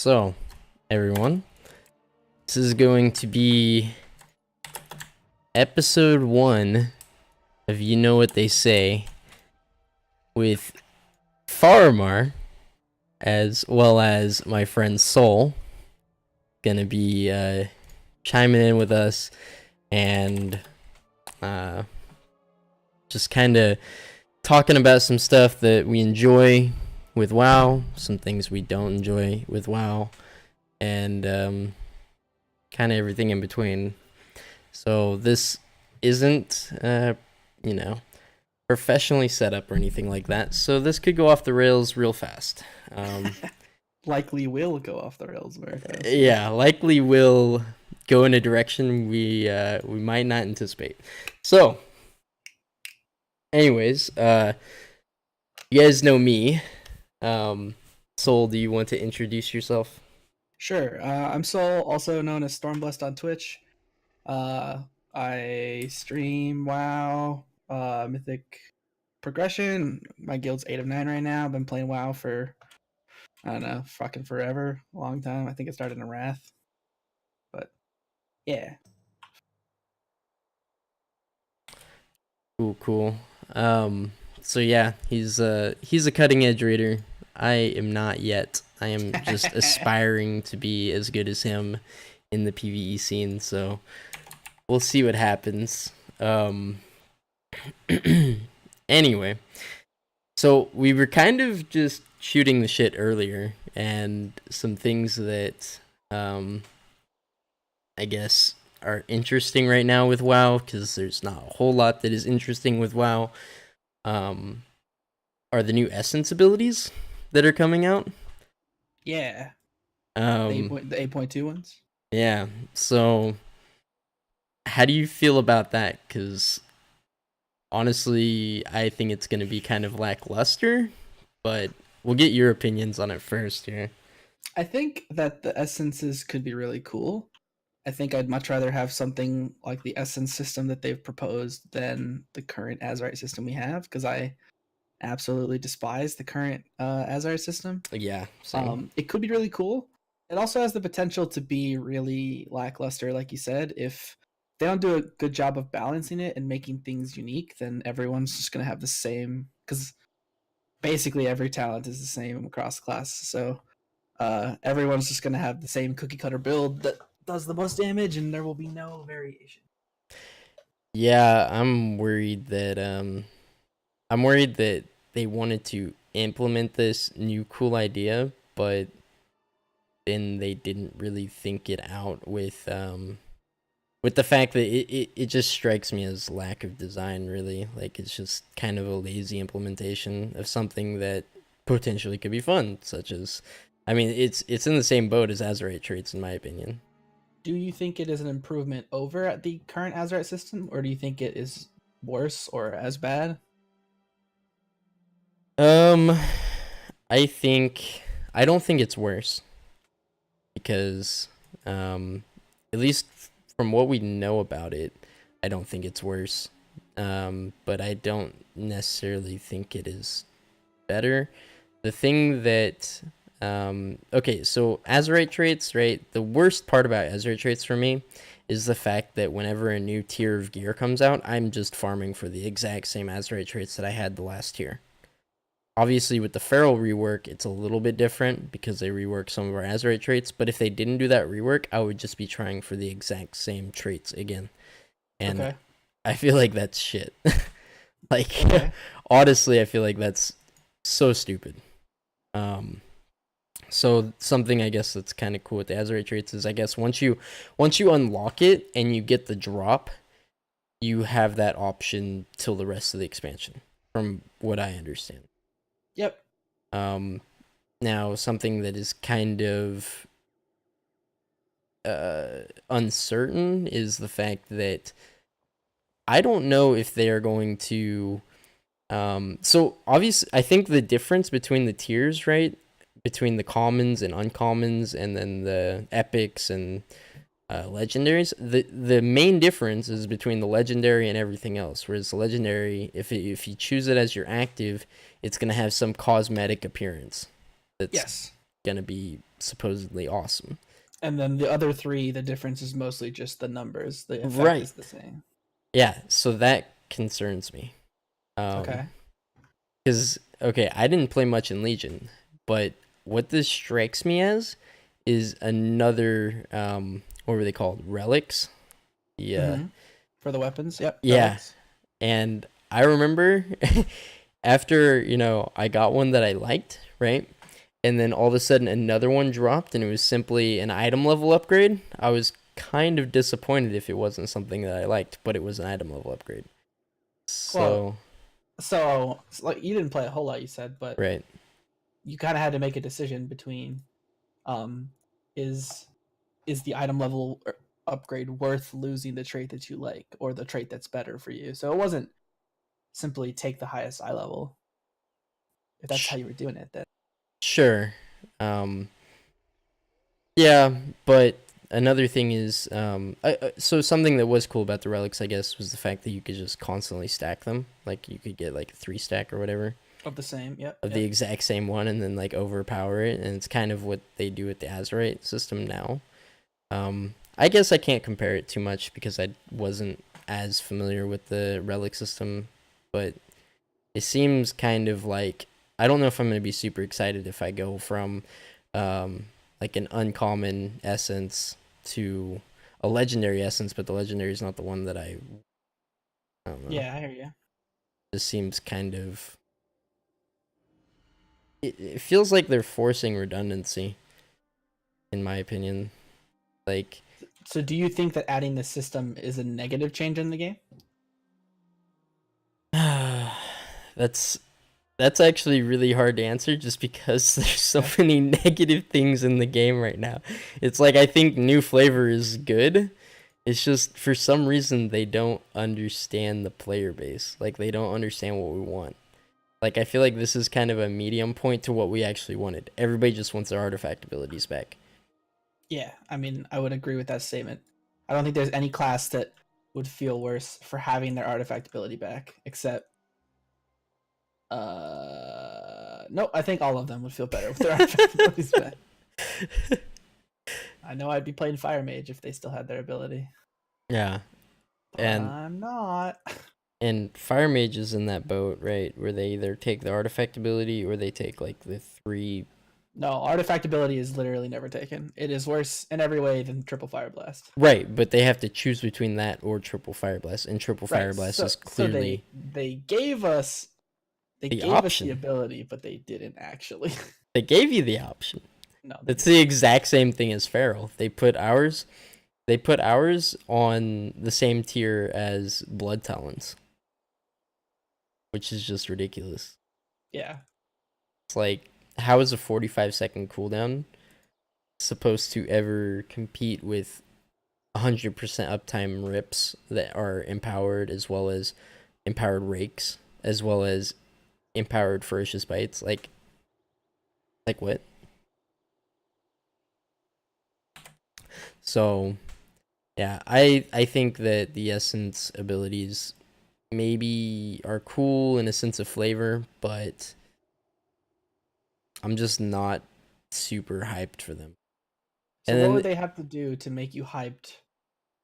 So, everyone, this is going to be episode 1 of You Know What They Say with Faramar, as well as my friend Soul, gonna be chiming in with us and just kind of talking about some stuff that we enjoy with WoW, some things we don't enjoy with WoW, and kind of everything in between. So this isn't, professionally set up or anything like that. So this could go off the rails real fast. Likely will go off the rails very fast. Yeah, likely will go in a direction we might not anticipate. So, anyways, you guys know me. Soul, do you want to introduce yourself? Sure. I'm Soul, also known as Stormblessed on Twitch. I stream WoW, Mythic Progression. My guild's 8 of 9 right now. I've been playing WoW for, I don't know, fucking forever. A long time. I think it started in Wrath. But, yeah. Cool. So yeah, he's a cutting edge raider. I am not yet. I am just aspiring to be as good as him in the PvE scene. So we'll see what happens. Anyway, so we were kind of just shooting the shit earlier, and some things that I guess are interesting right now with WoW, because there's not a whole lot that is interesting with WoW, are the new Essence abilities that are coming out. Yeah. Um, The 8.2 ones. yeah. So, how do you feel about that? Because honestly, I think it's going to be kind of lackluster, but we'll get your opinions on it first here. I think that the essences could be really cool. I think I'd much rather have something like the essence system that they've proposed than the current Azerite system we have, because I absolutely despise the current Azerite system. Yeah, same. It could be really cool. It also has the potential to be really lackluster, like you said. If they don't do a good job of balancing it and making things unique, then everyone's just going to have the same, because basically every talent is the same across the class. So everyone's just going to have the same cookie cutter build that does the most damage, and there will be no variation. Yeah, I'm worried that they wanted to implement this new cool idea, but then they didn't really think it out with the fact that it just strikes me as lack of design, really. Like, it's just kind of a lazy implementation of something that potentially could be fun, such as, I mean, it's in the same boat as Azerite traits, in my opinion. Do you think it is an improvement over at the current Azerite system, or do you think it is worse or as bad? Um, I think I don't think it's worse because, at least from what we know about it, I don't think it's worse. But I don't necessarily think it is better. The thing that okay, so Azerite traits, right? The worst part about Azerite traits for me is the fact that whenever a new tier of gear comes out, I'm just farming for the exact same Azerite traits that I had the last tier. Obviously, with the Feral rework, it's a little bit different because they rework some of our Azerite traits. But if they didn't do that rework, I would just be trying for the exact same traits again. And Okay. I feel like that's shit. Like, Okay. honestly, I feel like that's so stupid. Um, so something I guess that's kind of cool with the Azerite traits is, I guess, once you unlock it and you get the drop, you have that option till the rest of the expansion, from what I understand. Yep. Um, Now, something that is kind of uncertain is the fact that I don't know if they are going to. So obviously, I think the difference between the tiers, right, between the commons and uncommons, and then the epics and legendaries, the main difference is between the legendary and everything else. Whereas the legendary, if you choose it as your active, it's gonna have some cosmetic appearance. That's Yes. gonna be supposedly awesome. And then the other three, the difference is mostly just the numbers. The effect Right. is the same. Yeah, so that concerns me. Okay. Because okay, I didn't play much in Legion, but what this strikes me as is another what were they called? Relics? Yeah. Mm-hmm. For the weapons, yep. Yeah. Relics. And I remember after, I got one that I liked, right? And then all of a sudden another one dropped and it was simply an item level upgrade. I was kind of disappointed if it wasn't something that I liked, but it was an item level upgrade. Well, So, so like you didn't play a whole lot, you said, but right. you kind of had to make a decision between, um, is the item level upgrade worth losing the trait that you like or the trait that's better for you? So it wasn't simply take the highest eye level. If that's how you were doing it, then Sure. Um, yeah, but another thing is, so something that was cool about the relics, I guess, was the fact that you could just constantly stack them. Like you could get like a 3 stack or whatever of the same. Yep. of the exact same one, and then like overpower it, and it's kind of what they do with the Azerite system now. I guess I can't compare it too much because I wasn't as familiar with the relic system, but it seems kind of like I don't know if I'm gonna be super excited if I go from like an uncommon essence to a legendary essence, but the legendary is not the one that I don't know. Yeah, I hear you. This seems kind of it feels like they're forcing redundancy, in my opinion. Like So, do you think that adding this system is a negative change in the game? that's That's actually really hard to answer just because there's so many negative things in the game right now. It's like I think new flavor is good. It's just for some reason they don't understand the player base. Like they don't understand what we want. Like I feel like this is kind of a medium point to what we actually wanted. Everybody just wants their artifact abilities back. Yeah, I mean, I would agree with that statement. I don't think there's any class that would feel worse for having their artifact ability back, except no, I think all of them would feel better with their artifact abilities back. I know I'd be playing Fire Mage if they still had their ability. Yeah. But And I'm not. and Fire Mage is in that boat, right? Where they either take the artifact ability or they take like the 3. No, artifact ability is literally never taken. It is worse in every way than triple fire blast. Right, but they have to choose between that or triple fire blast, and triple fire blast is clearly they gave us the option. the ability, but they didn't actually. They gave you the option. No, It's the exact same thing as Feral. They put ours on the same tier as Blood Talons, which is just ridiculous. Yeah. It's like, how is a 45-second cooldown supposed to ever compete with 100% uptime rips that are empowered, as well as empowered rakes, as well as empowered ferocious bites? Like what? So yeah, I think that the essence abilities maybe are cool in a sense of flavor, but I'm just not super hyped for them. So And what then would they have to do to make you hyped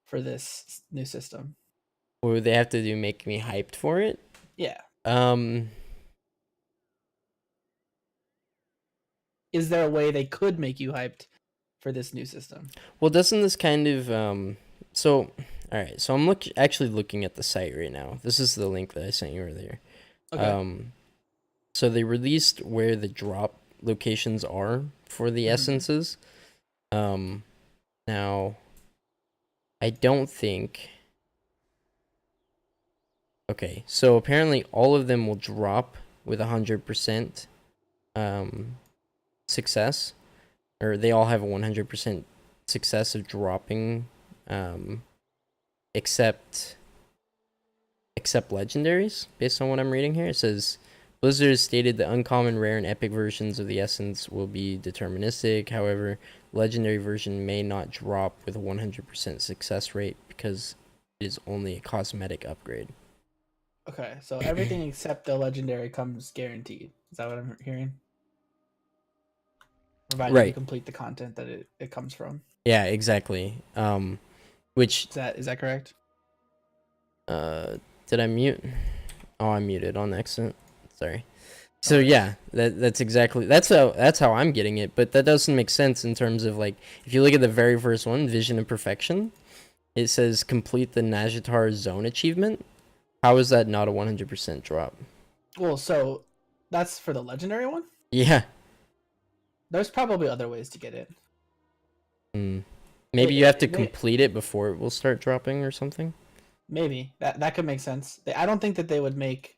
for this new system? what would they have to do make me hyped for it? Yeah. Um Is there a way they could make you hyped for this new system? well, doesn't this kind of so all right, so I'm actually looking at the site right now. This is the link that I sent you earlier. Okay. So they released where the drop locations are for the essences. Now I don't think. Okay, so apparently all of them will drop with 100% success, or they all have a 100% success of dropping, except legendaries. Based on what I'm reading here, it says Blizzard has stated the uncommon, rare, and epic versions of the essence will be deterministic. However, legendary version may not drop with a 100% success rate because it is only a cosmetic upgrade. Okay, so everything except the legendary comes guaranteed. Is that what I'm hearing? provided you Right. complete the content that it comes from. Yeah, exactly. Which Is that correct? did I mute? Oh, I muted on accident. Sorry. No So worries. yeah, that's exactly that's how I'm getting it, but that doesn't make sense in terms of like if you look at the very first one, Vision of Perfection, it says complete the Najatar zone achievement. How is that not a 100% drop? Well, so that's for the legendary one. Yeah. There's probably other ways to get it. Hmm. Maybe you have to They complete it before it will start dropping or something. maybe that could make sense. I don't think that they would make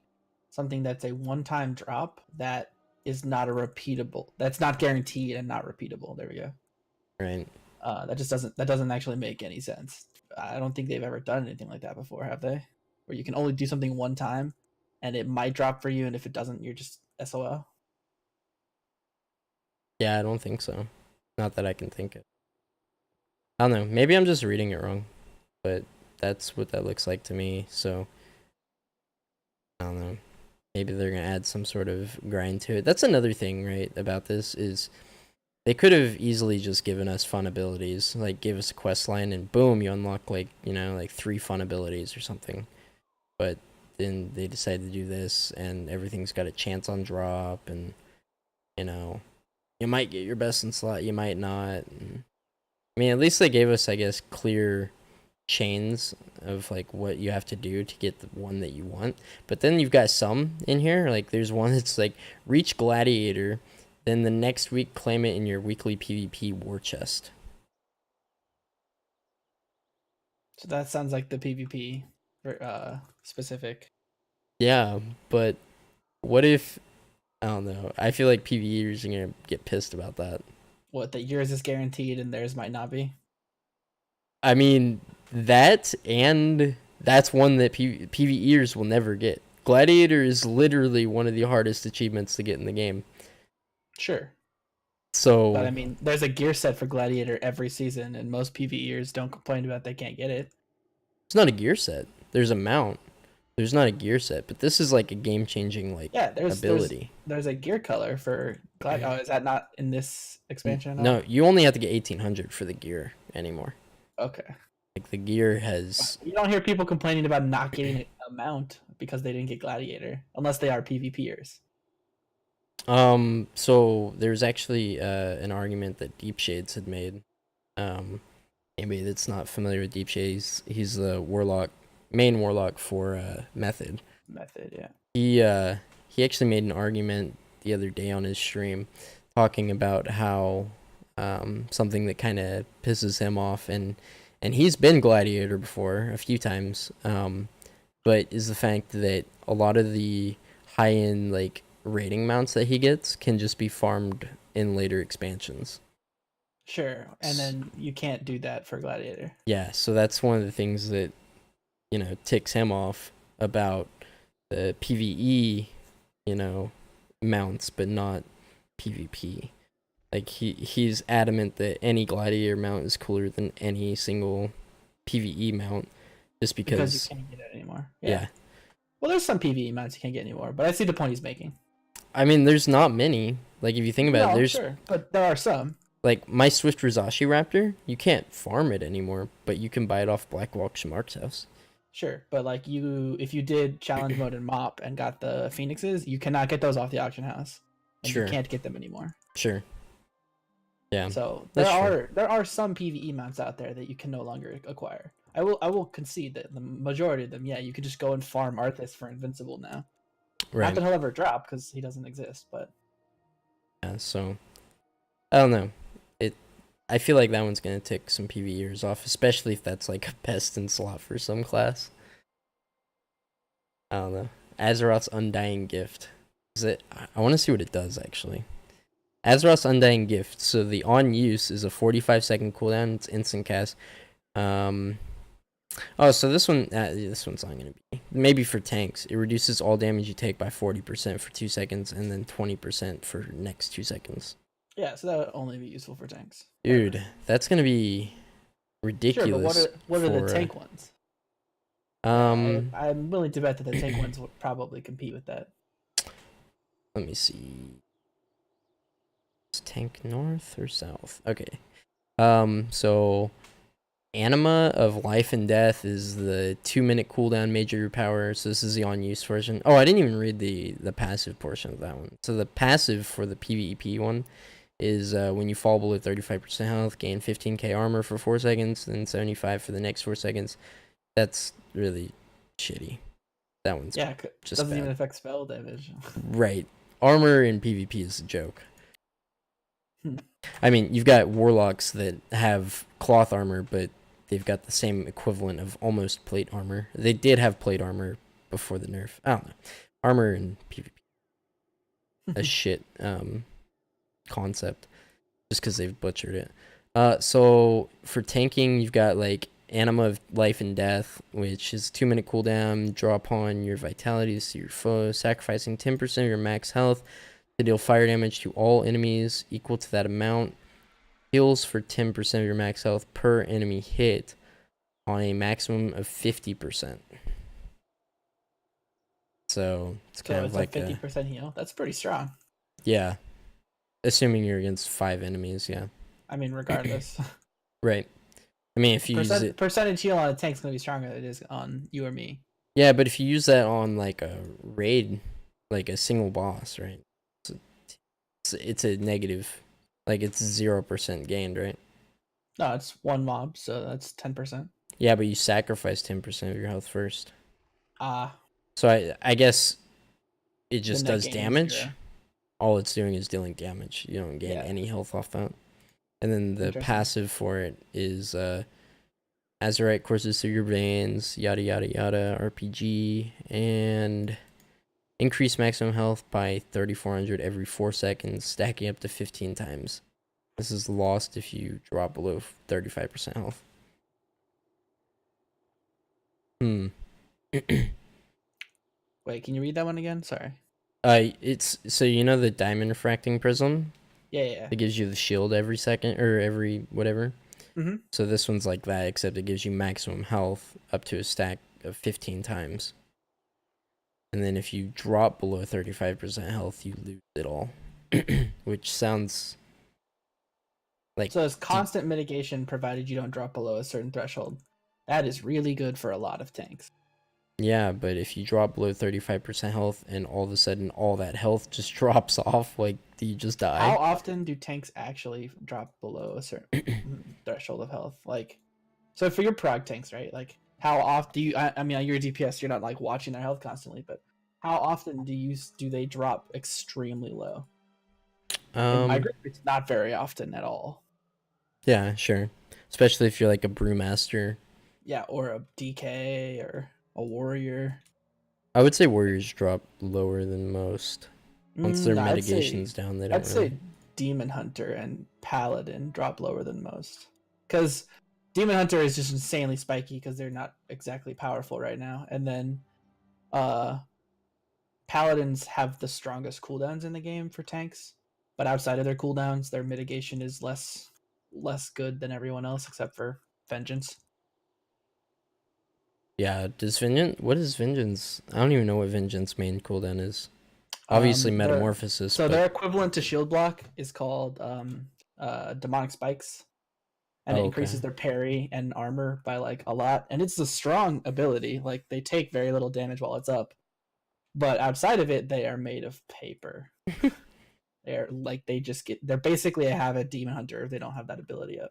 something that's a one-time drop that is not a repeatable. That's not guaranteed and not repeatable. There we go. Right. That doesn't actually make any sense. I don't think they've ever done anything like that before, have they? Where you can only do something one time, and it might drop for you, and if it doesn't, you're just SOL. Yeah, I don't think so. Not that I can think of. I don't know. Maybe I'm just reading it wrong, but that's what that looks like to me. So I don't know. Maybe they're gonna add some sort of grind to it. That's another thing, right? About this is they could have easily just given us fun abilities, like give us a quest line and boom, you unlock like like 3 fun abilities or something. But then they decided to do this, and everything's got a chance on drop, and you know you might get your best in slot, you might not. And, I mean, at least they gave us, I guess, clear chains of like what you have to do to get the one that you want. But then you've got some in here, like there's one that's like reach gladiator, then the next week claim it in your weekly PvP war chest. So that sounds like the PvP specific. Yeah, but what if I don't know. I feel like PvEers are gonna get pissed about that. What, that yours is guaranteed and theirs might not be? I mean, that and that's one that PvEers will never get. Gladiator is literally one of the hardest achievements to get in the game. Sure. But I So mean, there's a gear set for Gladiator every season, and most PvEers don't complain about they can't get it. it's not a gear set. There's a mount. There's not a gear set, but this is like a game changing like Yeah, ability. there's a gear color for Glad. Oh, is that not in this expansion at all? No, you only have to get 1800 for the gear anymore. Okay. Like the gear has You don't hear people complaining about not getting a mount because they didn't get Gladiator, unless they are PvPers. so there's actually an argument that Deep Shades had made. Anybody that's not familiar with Deep Shades, he's the main warlock for Method. Method, yeah. He actually made an argument the other day on his stream talking about how something that kind of pisses him off, and he's been Gladiator before a few times, but is the fact that a lot of the high end like rating mounts that he gets can just be farmed in later expansions. Sure, and then you can't do that for Gladiator. Yeah, so that's one of the things that ticks him off about the PvE, mounts, but not PvP. Like he's adamant that any gladiator mount is cooler than any single PvE mount, just Because because. you can't get it anymore. Yeah. Well, there's some PvE mounts you can't get anymore, but I see the point he's making. I mean, there's not many. Like if you think about it, there's sure, but there are some. like my Swift Rizashi Raptor. You can't farm it anymore, but you can buy it off Blackwalk Shamark's house. Sure, but like if you did challenge mode and mop and got the phoenixes, you cannot get those off the auction house. And Sure. You can't get them anymore. Sure. Yeah. So that's true. there are some PvE mounts out there that you can no longer acquire. I will concede that the majority of them, yeah, you can just go and farm Arthas for Invincible now. Right. Not that he'll ever drop because he doesn't exist, but Yeah. So I don't know. I feel like that one's gonna tick some PvEers off, especially if that's like a best in slot for some class. I don't know. Azeroth's Undying Gift. Is it? I want to see what it does actually. Azeroth's Undying Gift. So the on use is a 45-second cooldown. It's instant cast. Oh, so this one's not gonna be. Maybe for tanks, it reduces all damage you take by 40% for 2 seconds, and then 20% for next 2 seconds. yeah, so that would only be useful for tanks. Dude, that's gonna be ridiculous. Sure, but what are the tank ones? I'm willing to bet that the tank ones would probably compete with that. Let me see. Is tank north or south? Okay. So Anima of Life and Death is the 2-minute cooldown major power. So this is the on use version. Oh, I didn't even read the passive portion of that one. So the passive for the PvEP one is when you fall below 35% health, gain 15k armor for 4 seconds, then 75 for the next 4 seconds. That's really shitty. That one's just doesn't bad. even affect spell damage. Right. Armor in PvP is a joke. Hmm. I mean, you've got warlocks that have cloth armor, but they've got the same equivalent of almost plate armor. They did have plate armor before the nerf. I don't know. Armor in PvP. A shit concept. Just because they've butchered it. So for tanking, you've got like Anima of Life and Death, which is 2-minute cooldown. Draw upon your vitality to see your foe, sacrificing 10% of your max health to deal fire damage to all enemies equal to that amount. Heals for 10% of your max health per enemy hit on a maximum of 50%. So it's kind of like a 50% heal. That's pretty strong. Yeah. Assuming you're against 5 enemies, yeah. I mean, regardless. Right. I mean, if you use it... Percentage heal on a tank's going to be stronger than it is on you or me. Yeah, but if you use that on, like, a raid, like a single boss, right? It's a negative. Like, it's 0% gained, right? No, it's one mob, so that's 10%. Yeah, but you sacrifice 10% of your health first. Ah. So I guess it just does damage. 0. All it's doing is dealing damage. You don't gain any health off that. And then the passive for it is Azurite courses through your veins, yada yada yada, RPG, and increase maximum health by 3,400 every 4 seconds, stacking up to 15 times. This is lost if you drop below 35% health. Wait, can you read that one again? Sorry. It's so you know the diamond refracting prism? Yeah. It gives you the shield every second or every whatever. Mm-hmm. So this one's like that, except it gives you maximum health up to a stack of 15 times. And then if you drop below 35% health, you lose it all. Which sounds like... So it's constant mitigation provided you don't drop below a certain threshold. That is really good for a lot of tanks. Yeah, but if you drop below 35% health and all of a sudden all that health just drops off, like, do you just die? How often do tanks actually drop below a certain threshold of health? Like, so for your prog tanks, right? Like, how often do you? I mean, you're a DPS, you're not like watching their health constantly, but how often do they drop extremely low? In my group, it's not very often at all. Yeah, sure. Especially if you're like a brewmaster. Yeah, or a DK or a warrior. I would say warriors drop lower than most. Once their mitigation's down, they don't. I'd say demon hunter and paladin drop lower than most. Because demon hunter is just insanely spiky because they're not exactly powerful right now. And then paladins have the strongest cooldowns in the game for tanks. But outside of their cooldowns, their mitigation is less good than everyone else except for Vengeance. Yeah, what is Vengeance? I don't even know what Vengeance main cooldown is. Obviously Metamorphosis. So their equivalent to shield block is called Demonic Spikes. And it increases their parry and armor by like a lot. And it's a strong ability. Like they take very little damage while it's up. But outside of it, they are made of paper. They're like they're basically a Havoc Demon Hunter if they don't have that ability up.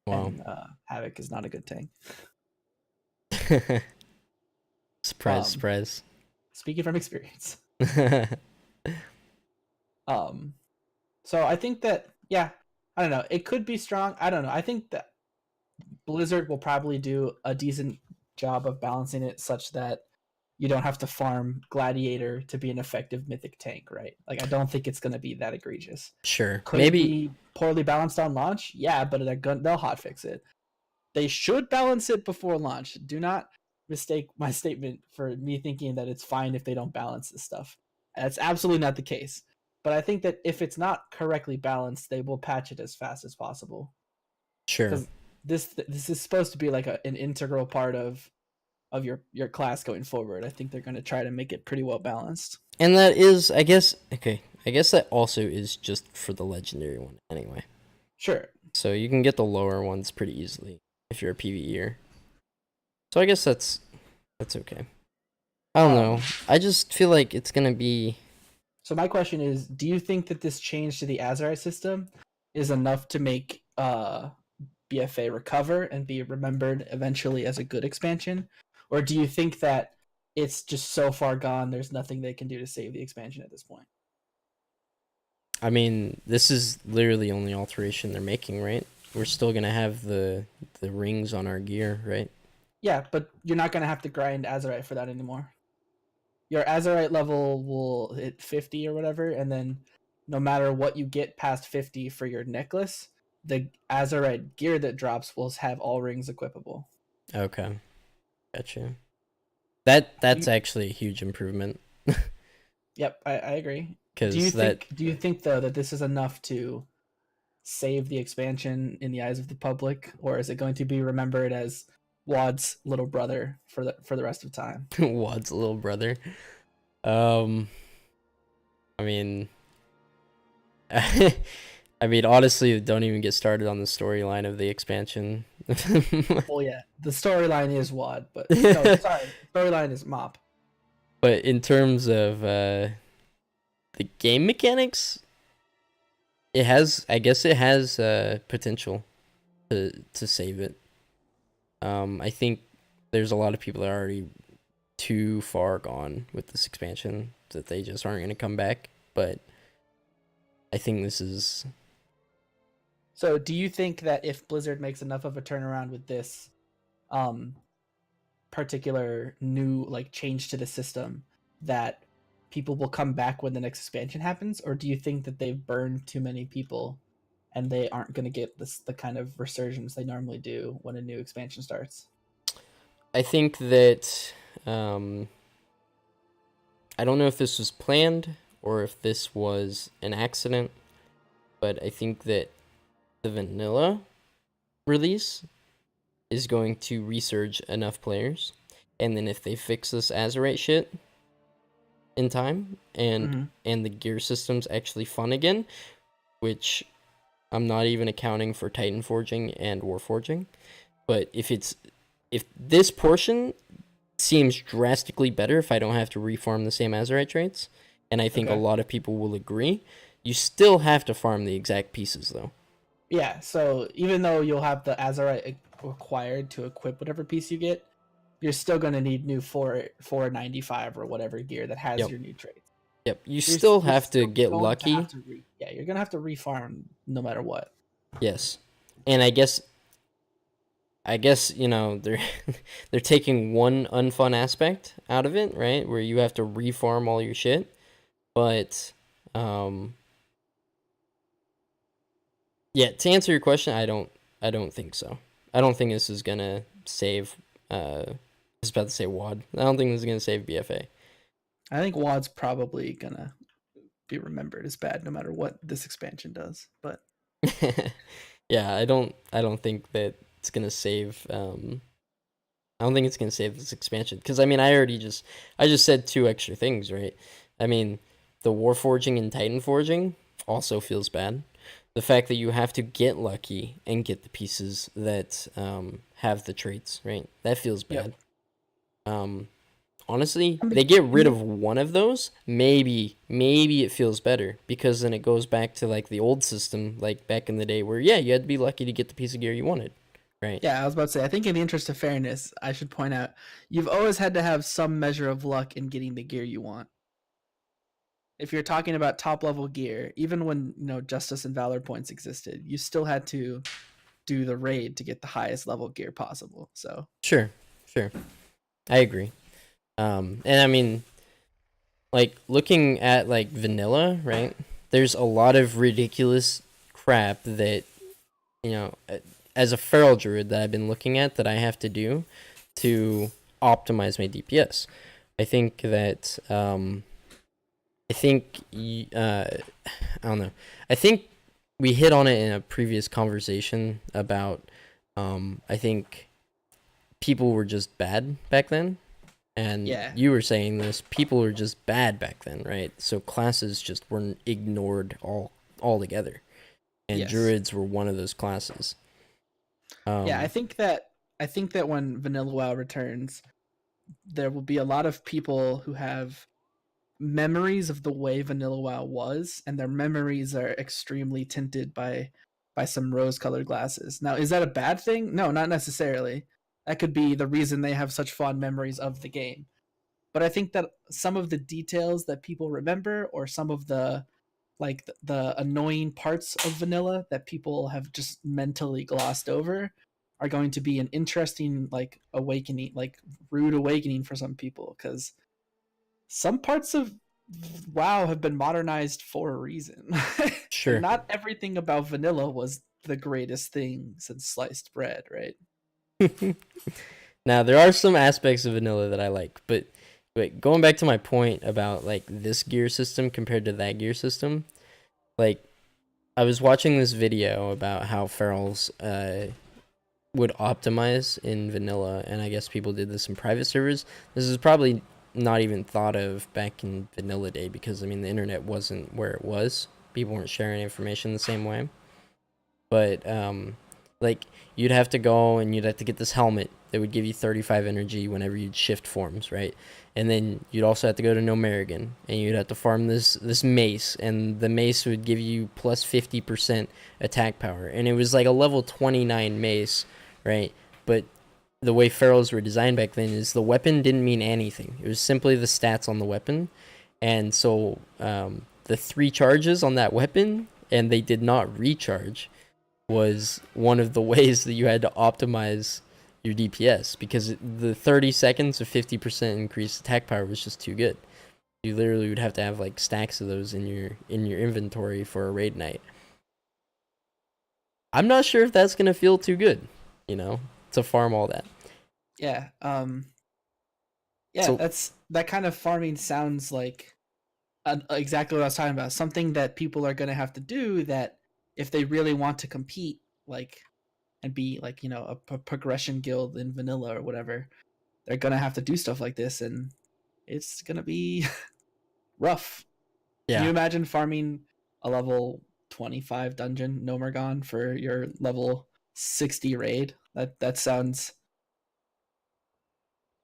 Wow. And Havoc is not a good tank. Surprise. Speaking from experience. So I think that I don't know, it could be strong. I don't know. I think that Blizzard will probably do a decent job of balancing it such that you don't have to farm Gladiator to be an effective mythic tank, right? Like I don't think it's going to be that egregious. Sure. Could maybe it be poorly balanced on launch? Yeah, but they'll hotfix it. They should balance it before launch. Do not mistake my statement for me thinking that it's fine if they don't balance this stuff. That's absolutely not the case. But I think that if it's not correctly balanced, they will patch it as fast as possible. Sure. Because this is supposed to be like an integral part of your class going forward. I think they're going to try to make it pretty well balanced. And that is, I guess, okay. I guess that also is just for the legendary one anyway. Sure. So you can get the lower ones pretty easily if you're a PvEer. So I guess that's okay. I don't know. I just feel like it's gonna be. So my question is, do you think that this change to the Azerite system is enough to make BFA recover and be remembered eventually as a good expansion? Or do you think that it's just so far gone there's nothing they can do to save the expansion at this point? I mean, this is literally the only alteration they're making, right? We're still gonna have the rings on our gear, right? Yeah, but you're not gonna have to grind Azerite for that anymore. Your Azerite level will hit 50 or whatever, and then no matter what you get past 50 for your necklace, the Azerite gear that drops will have all rings equipable. Okay, gotcha. That's actually a huge improvement. Yep, I agree. Because that do you think though that this is enough to save the expansion in the eyes of the public, or is it going to be remembered as Wad's little brother for the rest of time? Wad's little brother. I mean, I mean, honestly, don't even get started on the storyline of the expansion. Well, yeah, the storyline is Wad, but no, sorry, the storyline is Mop. But in terms of the game mechanics, I guess it has potential to save it. I think there's a lot of people that are already too far gone with this expansion that they just aren't going to come back. But I think this is. So, do you think that if Blizzard makes enough of a turnaround with this particular new change to the system, that people will come back when the next expansion happens, or do you think that they've burned too many people and they aren't going to get the kind of resurgence they normally do when a new expansion starts? I think that I don't know if this was planned or if this was an accident, but I think that the vanilla release is going to resurge enough players, and then if they fix this Azerite shit in time and the gear system's actually fun again, which I'm not even accounting for Titan Forging and War Forging, but if this portion seems drastically better if I don't have to reform the same Azerite traits, and I think a lot of people will agree, you still have to farm the exact pieces though. Yeah, so even though you'll have the Azerite required to equip whatever piece you get, you're still going to need new 495 or whatever gear that has your new traits. Yep, you're still have to get lucky. You're going to have to refarm no matter what. Yes. And I guess they're taking one unfun aspect out of it, right? Where you have to reform all your shit. But yeah, to answer your question, I don't think so. I don't think this is gonna save I was about to say WAD. I don't think this is gonna save BFA. I think WAD's probably gonna be remembered as bad no matter what this expansion does. But yeah, I don't think that it's gonna save I don't think it's gonna save this expansion. Because I mean I just said 2 extra things, right? I mean the War Forging and Titan Forging also feels bad. The fact that you have to get lucky and get the pieces that have the traits, right? That feels bad. Yep. Honestly, they get rid of one of those, maybe it feels better, because then it goes back to the old system, back in the day where you had to be lucky to get the piece of gear you wanted, right? Yeah, I was about to say, I think in the interest of fairness, I should point out, you've always had to have some measure of luck in getting the gear you want. If you're talking about top level gear, even when Justice and Valor points existed, you still had to do the raid to get the highest level gear possible. So sure, I agree. And I mean, looking at vanilla, right? There's a lot of ridiculous crap that as a feral druid that I've been looking at that I have to do to optimize my DPS. I think that I don't know. I think we hit on it in a previous conversation about I think people were just bad back then, And Yeah. you were saying this, people were just bad back then, right? So classes just weren't ignored altogether. And Yes. druids were one of those classes. Yeah, Um, I think that when Vanilla WoW returns, there will be a lot of people who have memories of the way Vanilla WoW was, and their memories are extremely tinted by some rose-colored glasses. Now, is that a bad thing? No, not necessarily. That could be the reason they have such fond memories of the game. But I think that some of the details that people remember, or some of the the annoying parts of vanilla that people have just mentally glossed over, are going to be an interesting like awakening, like rude awakening for some people, because some parts of WoW have been modernized for a reason. And sure. not everything about vanilla was the greatest thing since sliced bread, right? Now there are some aspects of vanilla that I like, but wait, going back to my point about like this gear system compared to that gear system, like I was watching this video about how ferals would optimize in vanilla, and I guess people did this in private servers. This is probably not even thought of back in vanilla day because I mean the internet wasn't where it was. People weren't sharing information the same way. But like you'd have to go and you'd have to get this helmet that would give you 35 energy whenever you'd shift forms, right? And then you'd also have to go to Nomerigan and you'd have to farm this mace, and the mace would give you plus 50% attack power, and it was like a level 29 mace, right? But the way ferals were designed back then is the weapon didn't mean anything. It was simply the stats on the weapon, and so the 3 charges on that weapon, and they did not recharge, was one of the ways that you had to optimize your DPS, because the 30 seconds of 50% increased attack power was just too good. You literally would have to have like stacks of those in your inventory for a raid night. I'm not sure if that's gonna feel too good, you know, to farm all that. Yeah. Yeah, So that's that kind of farming sounds like exactly what I was talking about. Something that people are going to have to do, that if they really want to compete, like, and be like, you know, a progression guild in vanilla or whatever, they're going to have to do stuff like this, and it's going to be rough. Can you yeah, imagine farming a level 25 dungeon Nomergon for your level 60 raid? That sounds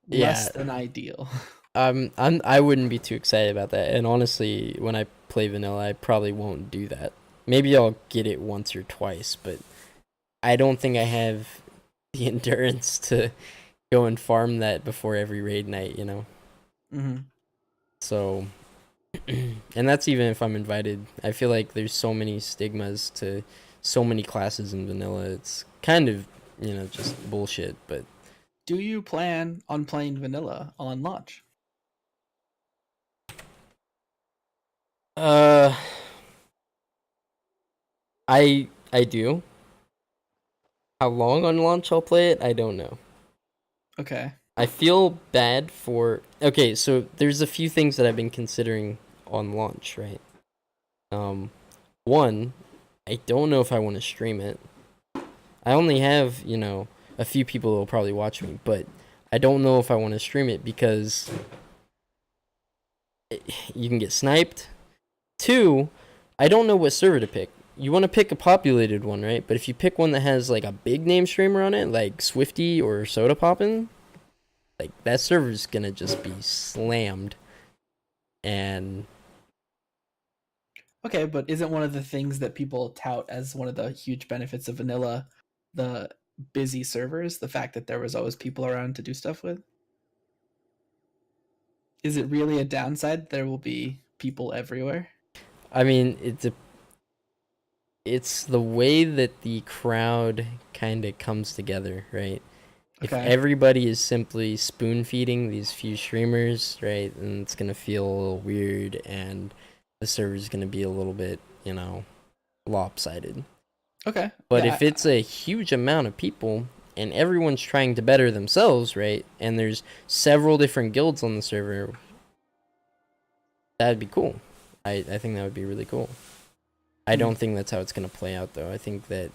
less yeah. than ideal. I wouldn't be too excited about that. And honestly, when I play vanilla, I probably won't do that. Maybe I'll get it once or twice, but I don't think I have the endurance to go and farm that before every raid night, you know? Hmm. So, and that's even if I'm invited. I feel like there's so many stigmas to so many classes in vanilla. It's kind of, you know, just bullshit, but Do you plan on playing vanilla on launch? uh I do. How long on launch I'll play it, I don't know. Okay. I feel bad for. Okay, so there's a few things that I've been considering on launch, right? Um, One, I don't know if I want to stream it. I only have, you know, a few people who will probably watch me, but I don't know if I want to stream it because you can get sniped. Two, I don't know what server to pick. You want to pick a populated one, right? But if you pick one that has like a big name streamer on it, like Swifty or Soda Poppin', like that server's gonna just be slammed. And Okay, but isn't one of the things that people tout as one of the huge benefits of vanilla the busy servers, the fact that there was always people around to do stuff with? Is it really a downside? There will be people everywhere. I mean, it's the way that the crowd kind of comes together, right? If Okay. everybody is simply spoon feeding these few streamers, right, then it's gonna feel a little weird, and the server's gonna be a little bit, you know, lopsided. Okay. But Yeah. if it's a huge amount of people and everyone's trying to better themselves, right, and there's several different guilds on the server, that'd be cool. I think that would be really cool. I Hmm. don't think that's how it's gonna play out, though. I think that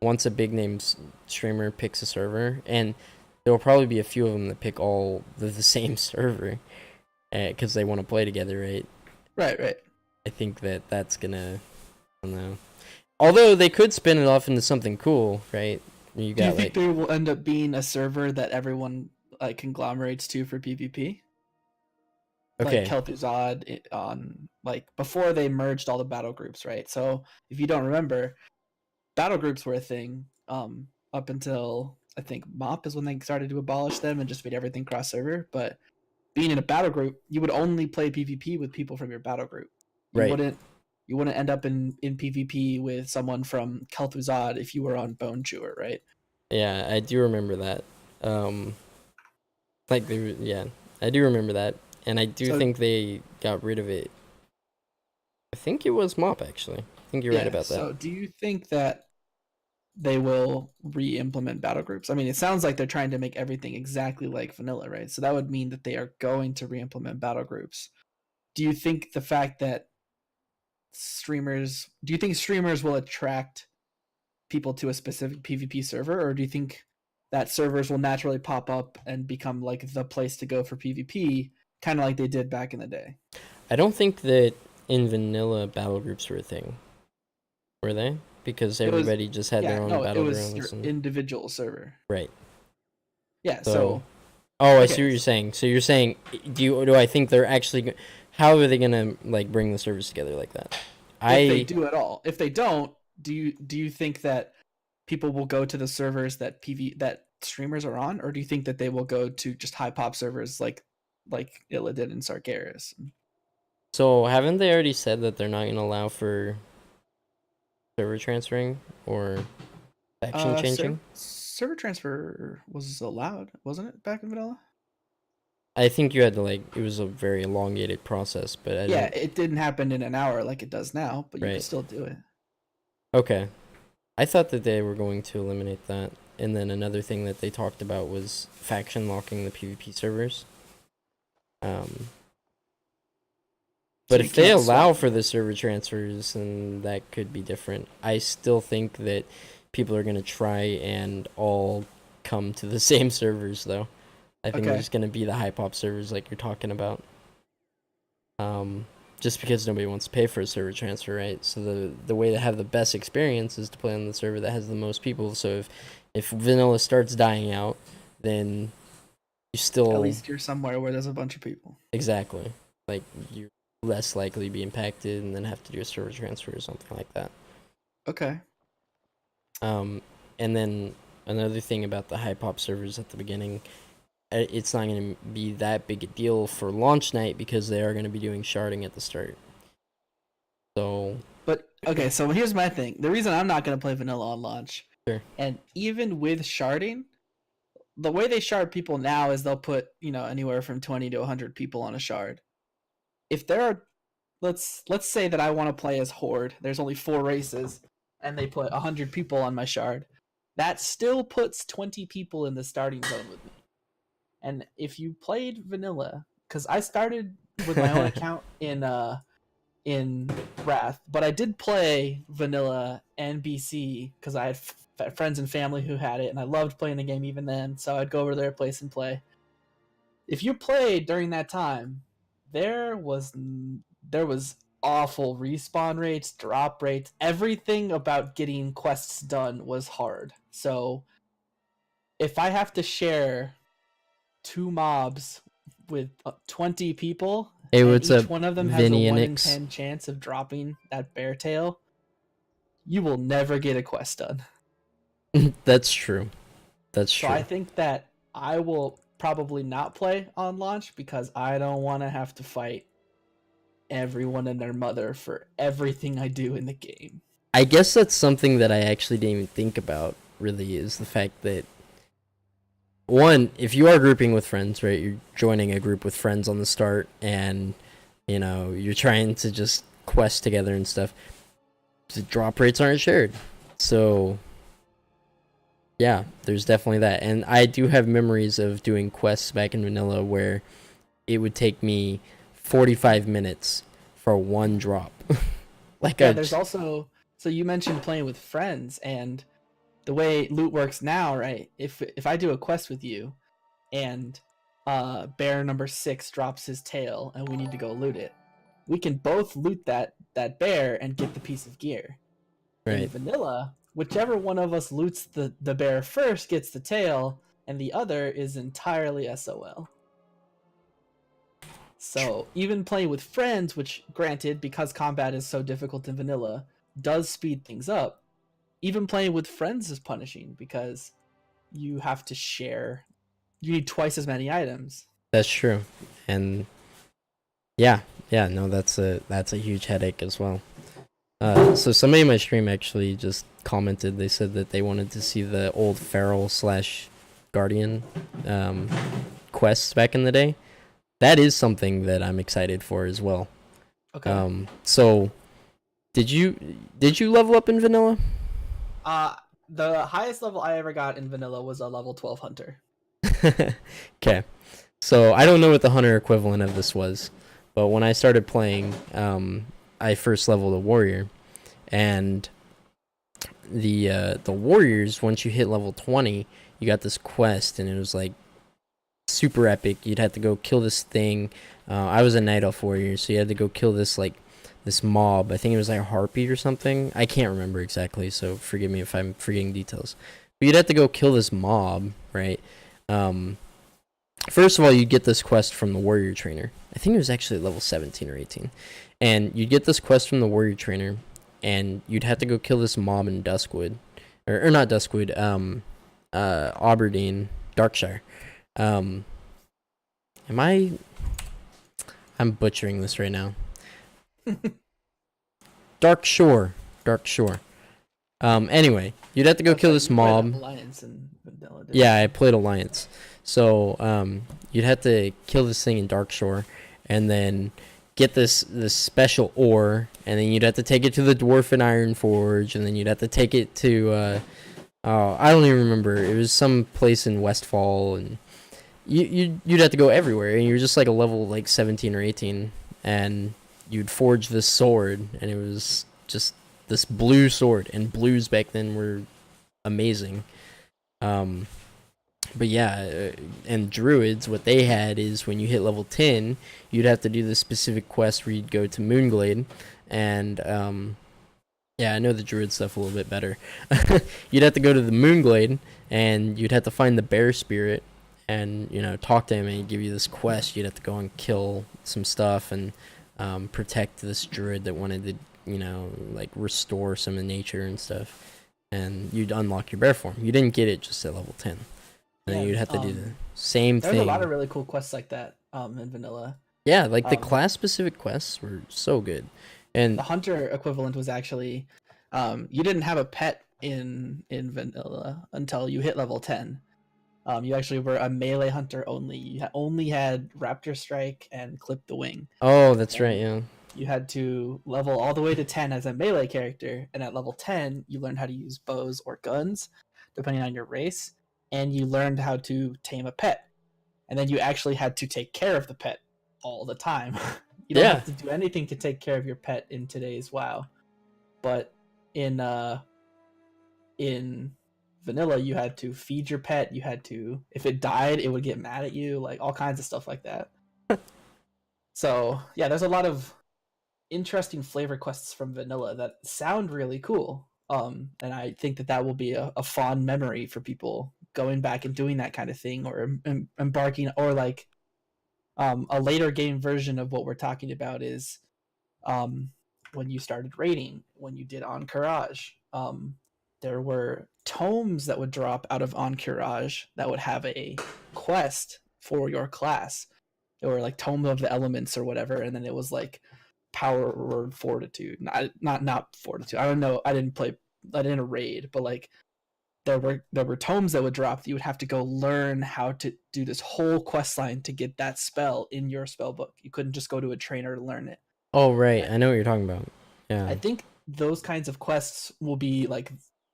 once a big name streamer picks a server, and there will probably be a few of them that pick all the same server because they want to play together, right? Right. I think that's gonna, I don't know. Although they could spin it off into something cool, right? You Do you got think like, there will end up being a server that everyone like conglomerates to for PvP? Like okay, Kel'Thuzad on like before they merged all the battle groups, right? So if you don't remember, battle groups were a thing up until I think MOP is when they started to abolish them and just made everything cross server. But being in a battle group, you would only play PvP with people from your battle group. You right. wouldn't you wouldn't end up in PvP with someone from Kel'Thuzad if you were on Bone Chewer, right? Yeah, I do remember that. Like yeah, I do remember that, and I do So think they got rid of it. I think it was Mop actually. I think you're right yeah, about that. so do you think that they will re-implement battle groups? I mean, it sounds like they're trying to make everything exactly like vanilla, right? So that would mean that they are going to re-implement battle groups. Do you think the fact that do you think streamers will attract people to a specific PvP server, or do you think that servers will naturally pop up and become like the place to go for PvP, kind of like they did back in the day? I don't think that in vanilla battle groups were a thing, were they? Because It was everybody just had their yeah, own no, it was your battlegrounds and individual server. right. Yeah, So, so oh, I see okay, what you're saying. So you're saying, do I think they're actually? How are they gonna like bring the servers together like that? if they I do at all. If they don't, do you think that people will go to the servers that streamers are on, or do you think that they will go to just high pop servers like Illidan and Sargeras? so haven't they already said that they're not gonna allow for server transferring or faction changing? Server transfer was allowed, wasn't it, back in vanilla? I think you had to like it was a very elongated process, but I Yeah, don't. it didn't happen in an hour like it does now, but you could Right. still do it. Okay. I thought that they were going to eliminate that. And then another thing that they talked about was faction locking the PvP servers. Um, So but you if they can't allow swap. for the server transfers, then that could be different. I still think that people are going to try and all come to the same servers, though. I think Okay. there's going to be the high pop servers like you're talking about. Um, just because nobody wants to pay for a server transfer, right? So the way to have the best experience is to play on the server that has the most people. So if vanilla starts dying out, then you At still least you're somewhere where there's a bunch of people. exactly like you're less likely to be impacted and then have to do a server transfer or something like that. Okay. Um, and then another thing about the high pop servers at the beginning, it's not going to be that big a deal for launch night because they are going to be doing sharding at the start. So But okay, so here's my thing. The reason I'm not going to play vanilla on launch, sure. and even with sharding, the way they shard people now is they'll put, anywhere from 20 to 100 people on a shard. If there are let's say that I want to play as Horde. There's only 4 races and they put 100 people on my shard. That still puts 20 people in the starting zone with me. And if you played vanilla, cuz I started with my own account in Wrath, but I did play vanilla and BC cuz I had friends and family who had it and I loved playing the game even then, so I'd go over to their place and play. If you played during that time, there was there was awful respawn rates, drop rates, everything about getting quests done was hard. So if I have to share 2 mobs with 20 people Hey, and what's up, each one of them has a Vinny and 1 in Nix? 10 chance of dropping that bear tail, you will never get a quest done. That's true. That's So I true. think that I will probably not play on launch because I don't want to have to fight everyone and their mother for everything I do in the game. I guess that's something that I actually didn't even think about. Really, is the fact that one, if you are grouping with friends, right? You're joining a group with friends on the start, and you're trying to just quest together and stuff. The drop rates aren't shared, so yeah, there's definitely that. And I do have memories of doing quests back in vanilla where it would take me 45 minutes for one drop. like Yeah, a there's also, so you mentioned playing with friends, and the way loot works now, right? If I do a quest with you, and bear number 6 drops his tail, and we need to go loot it, we can both loot that bear and get the piece of gear. In Right. vanilla, whichever one of us loots the bear first gets the tail, and the other is entirely SOL. So even playing with friends, which granted, because combat is so difficult in vanilla, does speed things up, even playing with friends is punishing because you have to share. You need twice as many items. That's true. And yeah, yeah, no, that's a huge headache as well. So somebody in my stream actually just commented. They said that they wanted to see the old feral slash guardian quests back in the day. That is something that I'm excited for as well. Okay. So did you level up in vanilla? The highest level I ever got in vanilla was a level 12 hunter. Okay. So I don't know what the hunter equivalent of this was, but when I started playing, I first leveled a warrior, and the warriors, once you hit level 20, you got this quest, and it was like super epic. You'd have to go kill this thing. I was a night elf warrior, so you had to go kill this this mob. I think it was like a harpy or something. I can't remember exactly, so forgive me if I'm forgetting details. But you'd have to go kill this mob, right? First of all, you'd get this quest from the warrior trainer. I think it was actually level 17 or 18. And you'd get this quest from the warrior trainer, and you'd have to go kill this mob in Duskwood. Or not Duskwood, Aberdeen, Darkshire. I'm butchering this right now. Dark Shore. Anyway, you'd have to go kill this mob. Alliance and vanilla, yeah, I played Alliance. So, you'd have to kill this thing in Darkshore, and then get this special ore, and then you'd have to take it to the Dwarfen Iron Forge, and then you'd have to take it to, I don't even remember. It was some place in Westfall, and you'd have to go everywhere, and you're just like a level like 17 or 18, and you'd forge this sword, and it was just this blue sword, and blues back then were amazing. But yeah, and druids, what they had is when you hit level 10, you'd have to do this specific quest where you'd go to Moonglade, and yeah, I know the druid stuff a little bit better. You'd have to go to the Moonglade, and you'd have to find the bear spirit, and talk to him, and he'd give you this quest. You'd have to go and kill some stuff and protect this druid that wanted to like restore some of nature and stuff, and you'd unlock your bear form. You didn't get it just at level 10. And then you'd have to do the same thing. There's a lot of really cool quests like that in vanilla. Yeah, like the class specific quests were so good. And the hunter equivalent was actually you didn't have a pet in vanilla until you hit level 10. You actually were a melee hunter only. You only had Raptor Strike and Clip the Wing. Oh, that's right, yeah. You had to level all the way to 10 as a melee character, and at level 10, you learned how to use bows or guns, depending on your race, and you learned how to tame a pet. And then you actually had to take care of the pet all the time. You don't have to do anything to take care of your pet in today's WoW. But in vanilla, you had to feed your pet. You had to, if it died, it would get mad at you, like all kinds of stuff like that. So yeah, there's a lot of interesting flavor quests from vanilla that sound really cool. And I think that will be a fond memory for people going back and doing that kind of thing, or embarking, or like a later game version of what we're talking about is when you started raiding, when you did Encourage. There were tomes that would drop out of Encourage that would have a quest for your class. They were like Tome of the Elements or whatever, and then it was like power or fortitude. Not fortitude. I don't know. I didn't raid, but like there were tomes that would drop that you would have to go learn how to do this whole quest line to get that spell in your spell book. You couldn't just go to a trainer to learn it. Oh right, I know what you're talking about. Yeah. I think those kinds of quests will be like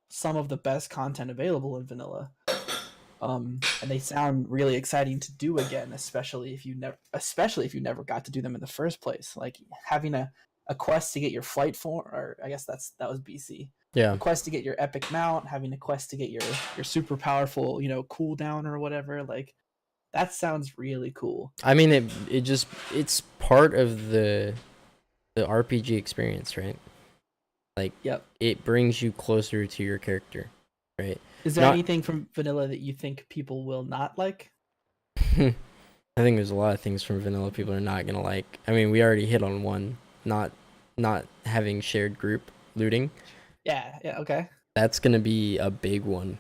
some of the best content available in vanilla. And they sound really exciting to do again, especially if you never got to do them in the first place. Like having a a quest to get your flight form, or I guess that was BC. Yeah. A quest to get your epic mount, having a quest to get your super powerful, cooldown or whatever. Like, that sounds really cool. I mean, it's part of the RPG experience, right? Like, Yep. it brings you closer to your character, right? Is there anything from vanilla that you think people will not like? I think there's a lot of things from vanilla people are not gonna like. I mean, we already hit on one, not having shared group looting. Yeah, okay. That's gonna be a big one.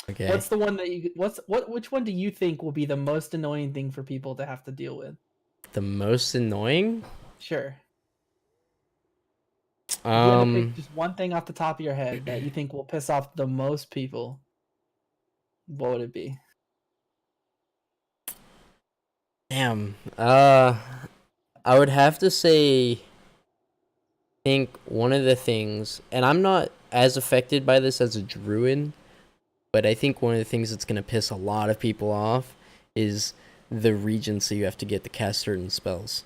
Okay. What's the one that which one do you think will be the most annoying thing for people to have to deal with? The most annoying? Sure. You had to pick just one thing off the top of your head that you think will piss off the most people. What would it be? Damn. I would have to say, think one of the things, and I'm not as affected by this as a druid, but I think one of the things that's gonna piss a lot of people off is the regency you have to get to cast certain spells.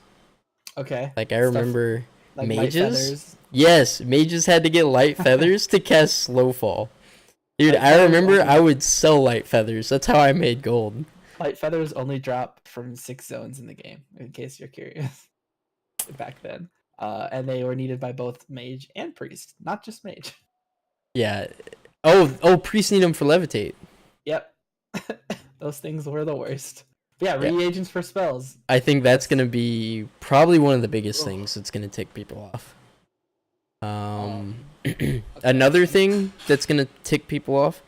Okay. Like, I remember like mages. Yes, mages had to get light feathers to cast slow fall. Dude, I remember I would sell light feathers. That's how I made gold. Light feathers only drop from 6 zones in the game, in case you're curious. Back then. And they were needed by both mage and priest, not just mage. Yeah. Oh, priests need them for levitate. Yep. Those things were the worst. But yeah, reagents for spells. I think that's going to be probably one of the biggest things that's going to tick people off. Okay. Another thing that's going to tick people off,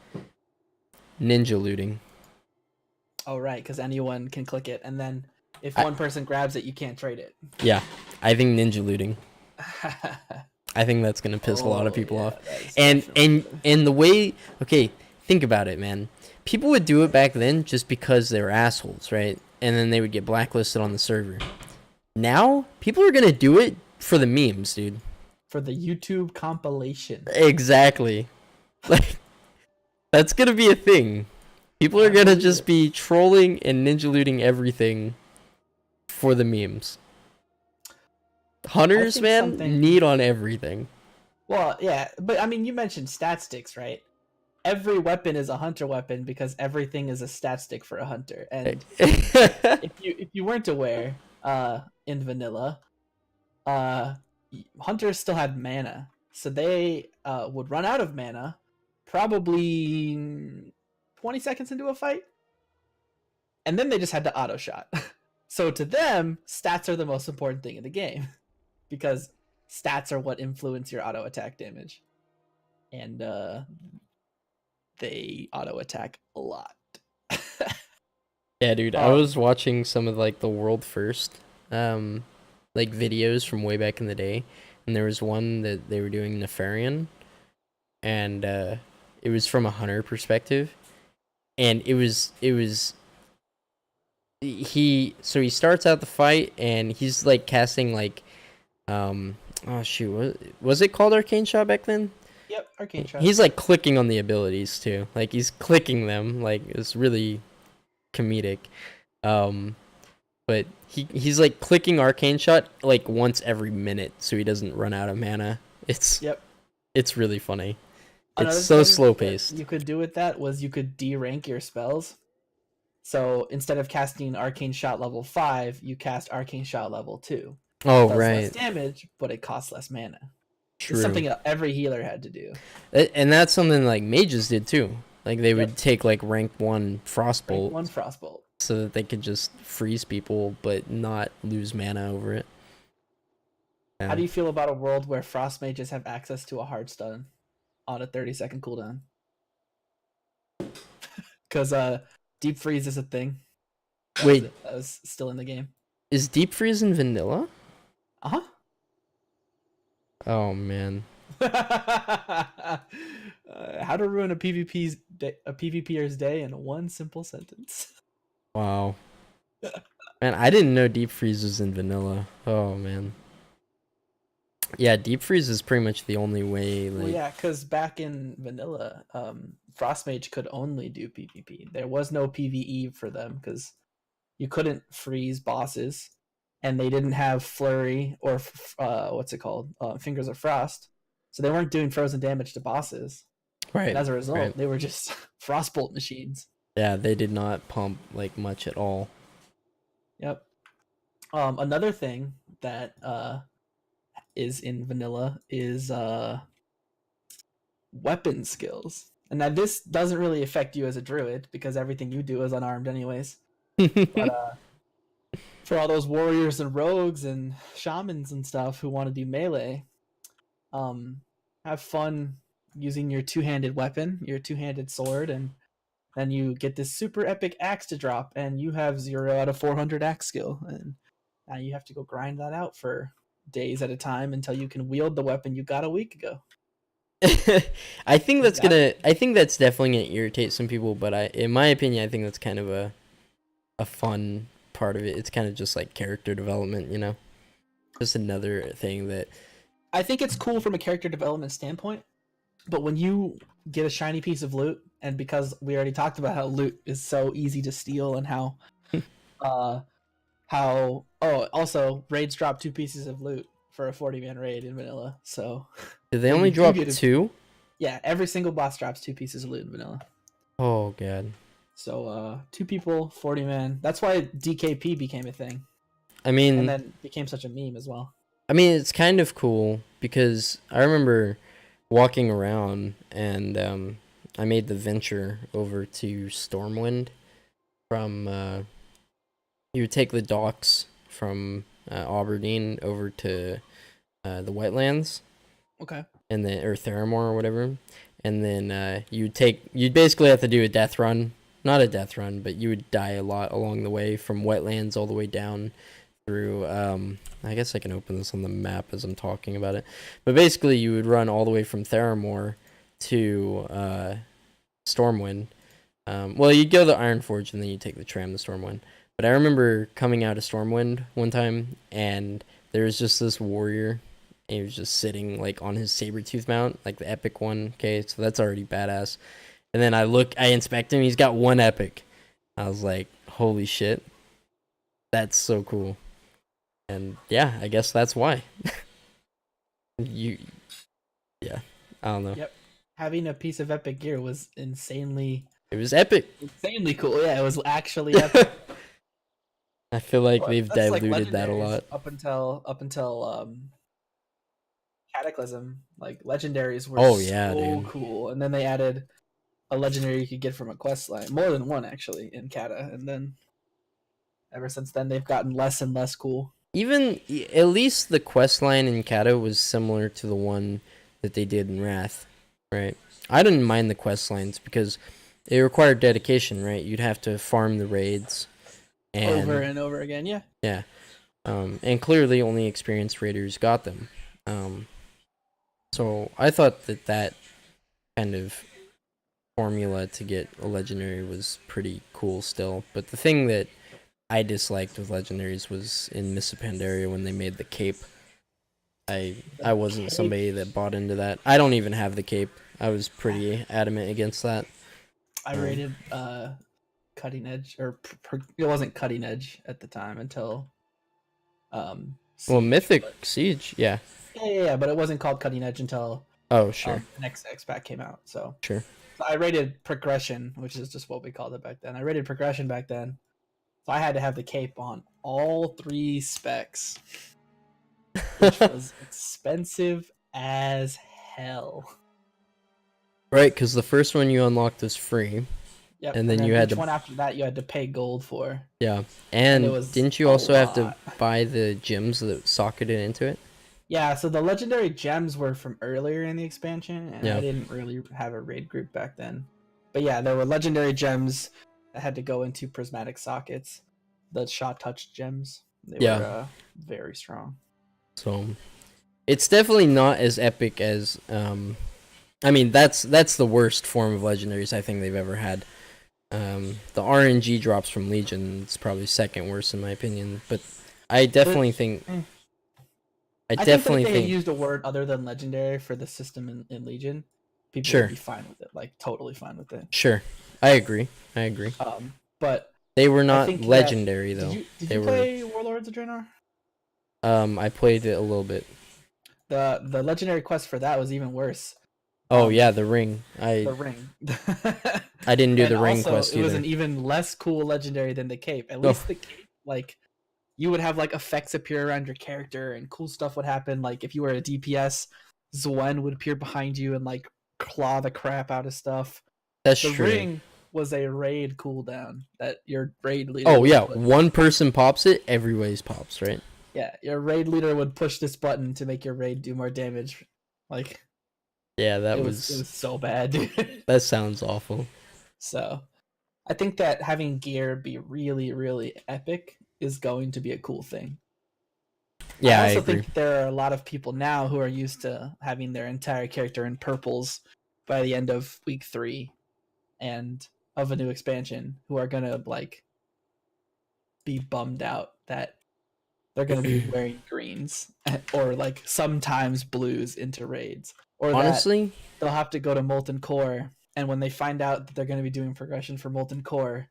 ninja looting. Oh, right, because anyone can click it, and then if one person grabs it, you can't trade it. Yeah, I think ninja looting. I think that's going to piss a lot of people off. And the way, okay, think about it, man. People would do it back then just because they were assholes, right? And then they would get blacklisted on the server. Now, people are going to do it for the memes, dude. For the YouTube compilation. Exactly. Like, that's going to be a thing. People are going to just be trolling and ninja looting everything for the memes. Hunters, man, need on everything. Well, yeah, but I mean, you mentioned stat sticks, right? Every weapon is a hunter weapon because everything is a stat stick for a hunter. And if you weren't aware, in vanilla, hunters still had mana, so they would run out of mana probably 20 seconds into a fight, and then they just had to auto shot. So to them, stats are the most important thing in the game because stats are what influence your auto attack damage, and they auto attack a lot. Yeah, dude, I was watching some of like the world first like videos from way back in the day, and there was one that they were doing Nefarian, and it was from a hunter perspective, and he starts out the fight and he's like casting like oh shoot, was it called Arcane Shot back then? Yep, Arcane Shot. He's like clicking on the abilities too, like he's clicking them, like it's really comedic. But he's like clicking Arcane Shot like once every minute so he doesn't run out of mana. It's really funny. It's so slow paced. You could do with that was you could D-rank your spells. So instead of casting Arcane Shot level 5, you cast Arcane Shot level 2. Oh, it does right. Less damage, but it costs less mana. True. It's something that every healer had to do. And that's something like mages did too. Like they would take like rank 1 Frostbolt. Rank 1 Frostbolt. So that they could just freeze people but not lose mana over it. Yeah. How do you feel about a world where frost mages have access to a hard stun on a 30-second cooldown? Because deep freeze is a thing. That was still in the game. Is deep freeze in vanilla? Uh-huh. Oh man. How to ruin a PvPer's day in one simple sentence. Wow. Man, I didn't know deep freeze was in vanilla. Oh man. Yeah, deep freeze is pretty much the only way. Like... Well, yeah, because back in vanilla, Frostmage could only do PvP. There was no PvE for them because you couldn't freeze bosses, and they didn't have Flurry or what's it called, Fingers of Frost, so they weren't doing frozen damage to bosses. Right. And as a result, Right. they were just Frostbolt machines. Yeah, they did not pump like much at all. Yep. Another thing that is in vanilla is weapon skills. And now this doesn't really affect you as a druid because everything you do is unarmed anyways. But for all those warriors and rogues and shamans and stuff who want to do melee, have fun using your two-handed weapon, your two-handed sword, and then you get this super epic axe to drop, and you have 0 out of 400 axe skill, and now you have to go grind that out for days at a time until you can wield the weapon you got a week ago. I think that's definitely gonna irritate some people, but in my opinion, I think that's kind of a fun part of it. It's kind of just like character development, you know? Just another thing that I think it's cool from a character development standpoint, but when you get a shiny piece of loot, and because we already talked about how loot is so easy to steal and how also raids drop 2 pieces of loot for a 40-man raid in vanilla. So did they when only you do drop get 2? Yeah, every single boss drops 2 pieces of loot in vanilla. Oh god. So 2 people, 40-man. That's why DKP became a thing, I mean, and then became such a meme as well. I mean, it's kind of cool because I remember walking around and I made the venture over to Stormwind from you would take the docks from Aberdeen over to the wetlands Okay. and then or Theramore or whatever, and then you'd basically have to do a death run, not a death run, but you would die a lot along the way from wetlands all the way down through I guess I can open this on the map as I'm talking about it, but basically you would run all the way from Theramore to Stormwind. Well, you'd go to Ironforge and then you take the tram to Stormwind. But I remember coming out of Stormwind one time and there was just this warrior and he was just sitting like on his Sabertooth mount, like the epic one. Okay, so that's already badass. And then I inspect him, he's got 1 epic. I was like, holy shit. That's so cool. And yeah, I guess that's why. Yeah, I don't know. Yep. Having a piece of epic gear was insanely It was epic. cool. Yeah, it was actually epic. I feel like they've That's like diluted that a legendaries lot. up until Cataclysm. Like legendaries were Yeah, so dude. cool, and then they added a legendary you could get from a quest line, more than one actually in Cata, and then ever since then they've gotten less and less cool. Even at least the quest line in Kata was similar to the one that they did in Wrath, right? I didn't mind the quest lines because it required dedication, right? You'd have to farm the raids and Over and over again, yeah. yeah. And clearly only experienced raiders got them. So I thought that kind of formula to get a legendary was pretty cool still. But the thing that I disliked with legendaries was in Mists of Pandaria when they made the cape. I wasn't somebody that bought into that. I don't even have the cape. I was pretty adamant against that. I rated cutting edge, or it wasn't cutting edge at the time until well, Mythic Siege, yeah. Yeah, but it wasn't called cutting edge until Oh, sure. the next X pack came out. So Sure. I rated progression, which is just what we called it back then. I rated progression back then, so I had to have the cape on all 3 specs, which was expensive as hell. Right, because the first one you unlocked was free. Yep. And then you had each one after that you had to pay gold for. Yeah, and it was didn't you a also have to lot. buy the gems that socketed into it? Yeah, so the legendary gems were from earlier in the expansion, and Yeah. I didn't really have a raid group back then. But yeah, there were legendary gems that had to go into prismatic sockets, the shot touch gems. They Yeah. were very strong. So it's definitely not as epic as I mean that's the worst form of legendaries I think they've ever had. The RNG drops from Legion is probably second worst in my opinion, but I definitely think I definitely think if they think had used a word other than legendary for the system in Legion, people Sure. would be fine with it, like totally fine with it. sure. I agree. But They were not think that- legendary though. did They you were play Warlords of Draenor? I played it a little bit. The legendary quest for that was even worse. Oh yeah, the ring. The ring. I didn't do And the ring also, quest it was either. an even less cool legendary than the cape. At Oh, least the cape, like, you would have like effects appear around your character, and cool stuff would happen. Like if you were a DPS, Zwen would appear behind you and like claw the crap out of stuff. that's The true. ring was a raid cooldown that your raid leader Oh would yeah, put. one person pops it, everybody's pops, right? Yeah, your raid leader would push this button to make your raid do more damage. Like Yeah, it was so bad, dude. that sounds awful. So I think that having gear be really, really epic is going to be a cool thing. I Yeah, I also agree. think there are a lot of people now who are used to having their entire character in purples by the end of week 3 and of a new expansion who are gonna like be bummed out that they're gonna be wearing greens or like sometimes blues into raids, or that Honestly, they'll have to go to Molten Core, and when they find out that they're going to be doing progression for Molten Core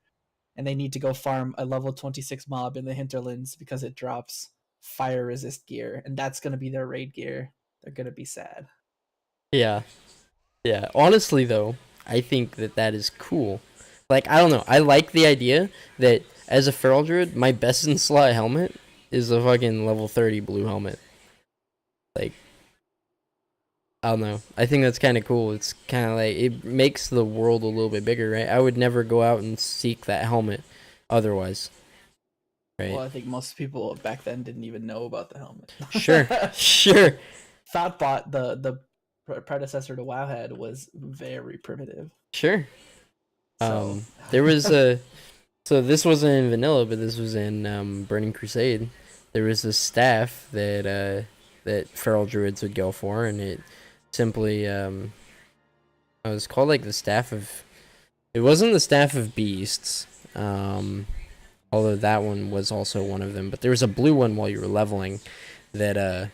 and they need to go farm a level 26 mob in the hinterlands because it drops fire resist gear and that's going to be their raid gear, they're going to be sad. yeah. Yeah, honestly though, I think that that is cool. Like, I don't know. I like the idea that as a feral druid, my best in slot helmet is a fucking level 30 blue helmet. Like, I don't know. I think that's kind of cool. It's kind of like it makes the world a little bit bigger, right? I would never go out and seek that helmet otherwise, Well, right? I think most people back then didn't even know about the helmet. Sure. Sure. Thoughtbot, the predecessor to Wowhead, was very primitive. Sure. So There was a so this wasn't in vanilla, but this was in Burning Crusade. There was this staff that feral druids would go for, and it simply it was called like the staff of. It wasn't the staff of beasts, although that one was also one of them. But there was a blue one while you were leveling, that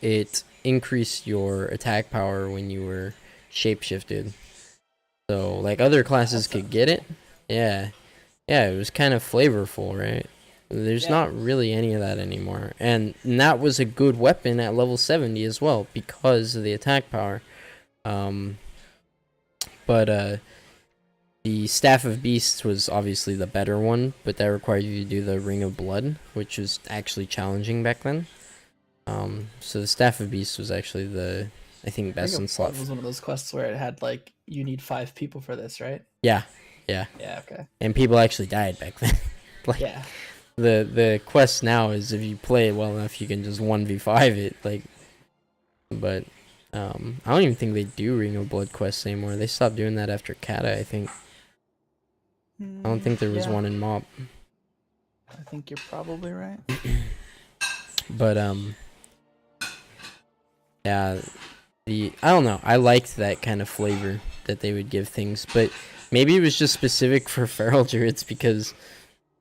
it increased your attack power when you were shapeshifted. So like other classes could get it. Yeah. Yeah, it was kind of flavorful, right? There's yeah, not really any of that anymore. And that was a good weapon at level 70 as well because of the attack power. Um, but the Staff of Beasts was obviously the better one, but that required you to do the Ring of Blood, which was actually challenging back then. So the Staff of Beasts was actually the, I think, Ring best in of slot. Blood was one of those quests where it had like you need 5 people for this, right? Yeah, yeah. Yeah, okay. And people actually died back then. Like, Yeah. the quest now is if you play it well enough, you can just 1v5 it. Like, but I don't even think they do Ring of Blood quests anymore. They stopped doing that after Kata, I think. I don't think there was Yeah, one in Mop. I think you're probably right. But yeah, I don't know. I liked that kind of flavor that they would give things, but maybe it was just specific for feral druids because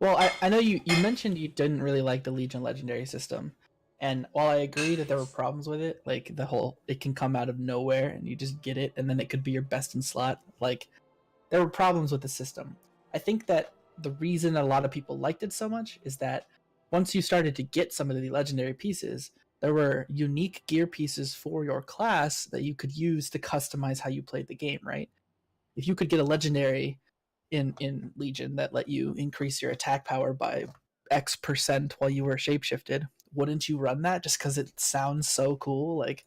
Well, I know you mentioned you didn't really like the Legion Legendary system. And while I agree that there were problems with it, like the whole it can come out of nowhere and you just get it and then it could be your best in slot, like there were problems with the system. I think that the reason that a lot of people liked it so much is that once you started to get some of the legendary pieces, there were unique gear pieces for your class that you could use to customize how you played the game, right? If you could get a legendary in Legion that let you increase your attack power by X% while you were shapeshifted, wouldn't you run that just because it sounds so cool? Like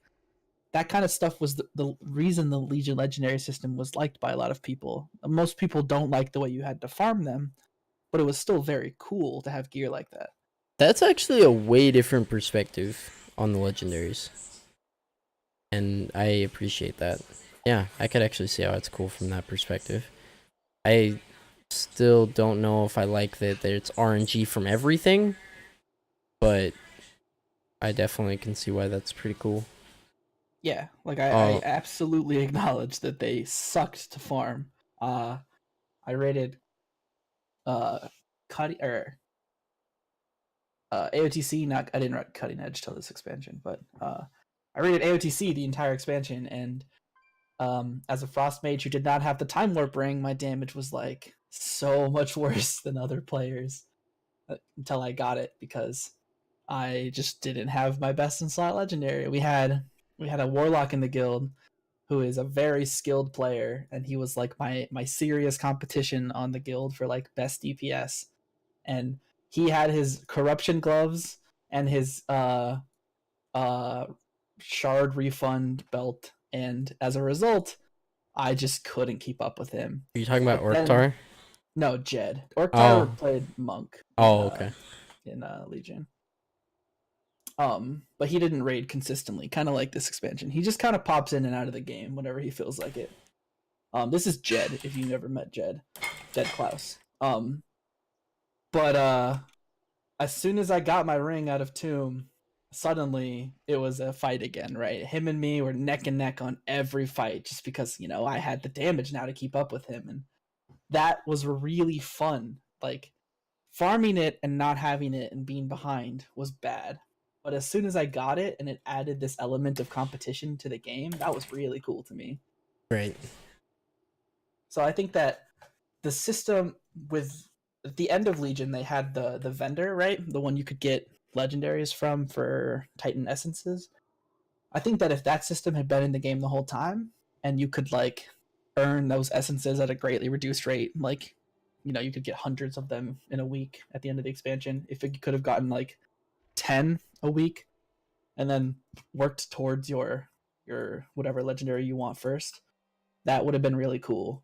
that kind of stuff was the reason the Legion Legendary system was liked by a lot of people. Most people don't like the way you had to farm them, but it was still very cool to have gear like that. that's actually a way different perspective on the legendaries, and I appreciate that. Yeah, I could actually see how it's cool from that perspective. I still don't know if I like that it's RNG from everything, but I definitely can see why that's pretty cool. Yeah, like I absolutely acknowledge that they sucked to farm. I rated cutting or AOTC. Not I didn't write Cutting Edge till this expansion, but I rated AOTC the entire expansion, and as a frost mage who did not have the time warp ring, my damage was like so much worse than other players until I got it because I just didn't have my best in slot legendary. We had a warlock in the guild who is a very skilled player, and he was like my serious competition on the guild for like best DPS. And he had his corruption gloves and his uh shard refund belt, and as a result, I just couldn't keep up with him. Are you talking about But then Orktar? no, Jed. Orktar Oh. played monk Oh, okay. in Legion. But he didn't raid consistently, kind of like this expansion. He just kind of pops in and out of the game whenever he feels like it. This is Jed, if you've never met Jed. Jed Klaus. But as soon as I got my ring out of Tomb, suddenly it was a fight again, right? Him and me were neck and neck on every fight just because, I had the damage now to keep up with him. And that was really fun. Like, farming it and not having it and being behind was bad. But as soon as I got it and it added this element of competition to the game, that was really cool to me. Right. So I think that the system with at the end of Legion, they had the vendor, right? The one you could get legendaries from for Titan essences. I think that if that system had been in the game the whole time and you could like earn those essences at a greatly reduced rate, like you could get hundreds of them in a week at the end of the expansion. If you could have gotten like 10 a week and then worked towards your whatever legendary you want first, that would have been really cool.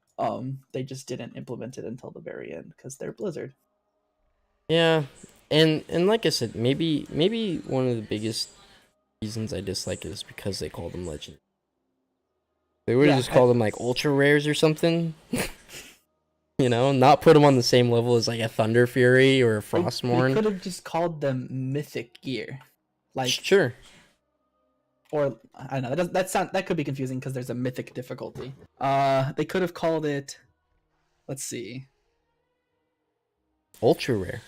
They just didn't implement it until the very end because they're Blizzard. Yeah, and like I said, maybe one of the biggest reasons I dislike it is because they call them legend. They would have Yeah, just called them like ultra rares or something. Not put them on the same level as like a Thunder Fury or a they Frostmourne. could have just called them mythic gear, like, Sure. or I don't know. That could be confusing because there's a mythic difficulty. They could have called it. Let's see. Ultra rare.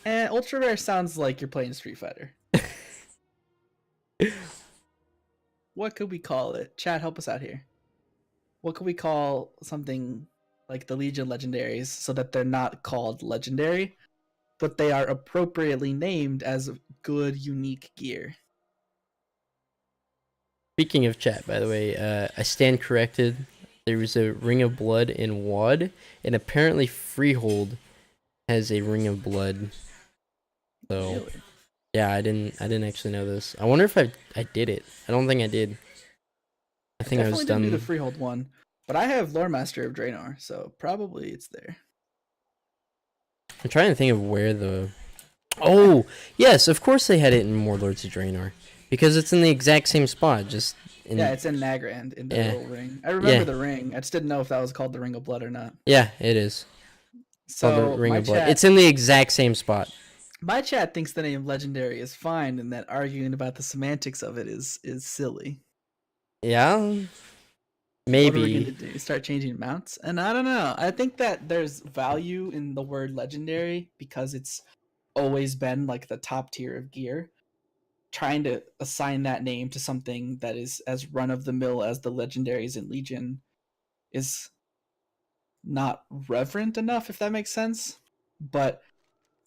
Ultra rare sounds like you're playing Street Fighter. What could we call it? Chat, help us out here. What could we call something like the Legion legendaries so that they're not called legendary, but they are appropriately named as good, unique gear? Speaking of chat, by the way, I stand corrected. There was a Ring of Blood in WoD, and apparently Freehold has a Ring of Blood. So Really? yeah, I didn't actually know this. I wonder if I did it. I don't think I did. I think I was Definitely didn't do done. the Freehold one, but I have Lore Master of Draenor, so probably it's there. I'm trying to think of where the. Oh yes, of course they had it in Warlords of Draenor, because it's in the exact same spot. Just in, Yeah, it's in Nagrand in the Yeah. little ring. I remember Yeah. the ring. I just didn't know if that was called the Ring of Blood or not. Yeah, it is. Called So the Ring my of Blood. chat, It's in the exact same spot. my chat thinks the name Legendary is fine, and that arguing about the semantics of it is silly. Yeah. What are we Maybe. gonna do? Start changing mounts? And I don't know. I think that there's value in the word legendary because it's always been like the top tier of gear. Trying to assign that name to something that is as run of the mill as the legendaries in Legion is not reverent enough, if that makes sense. But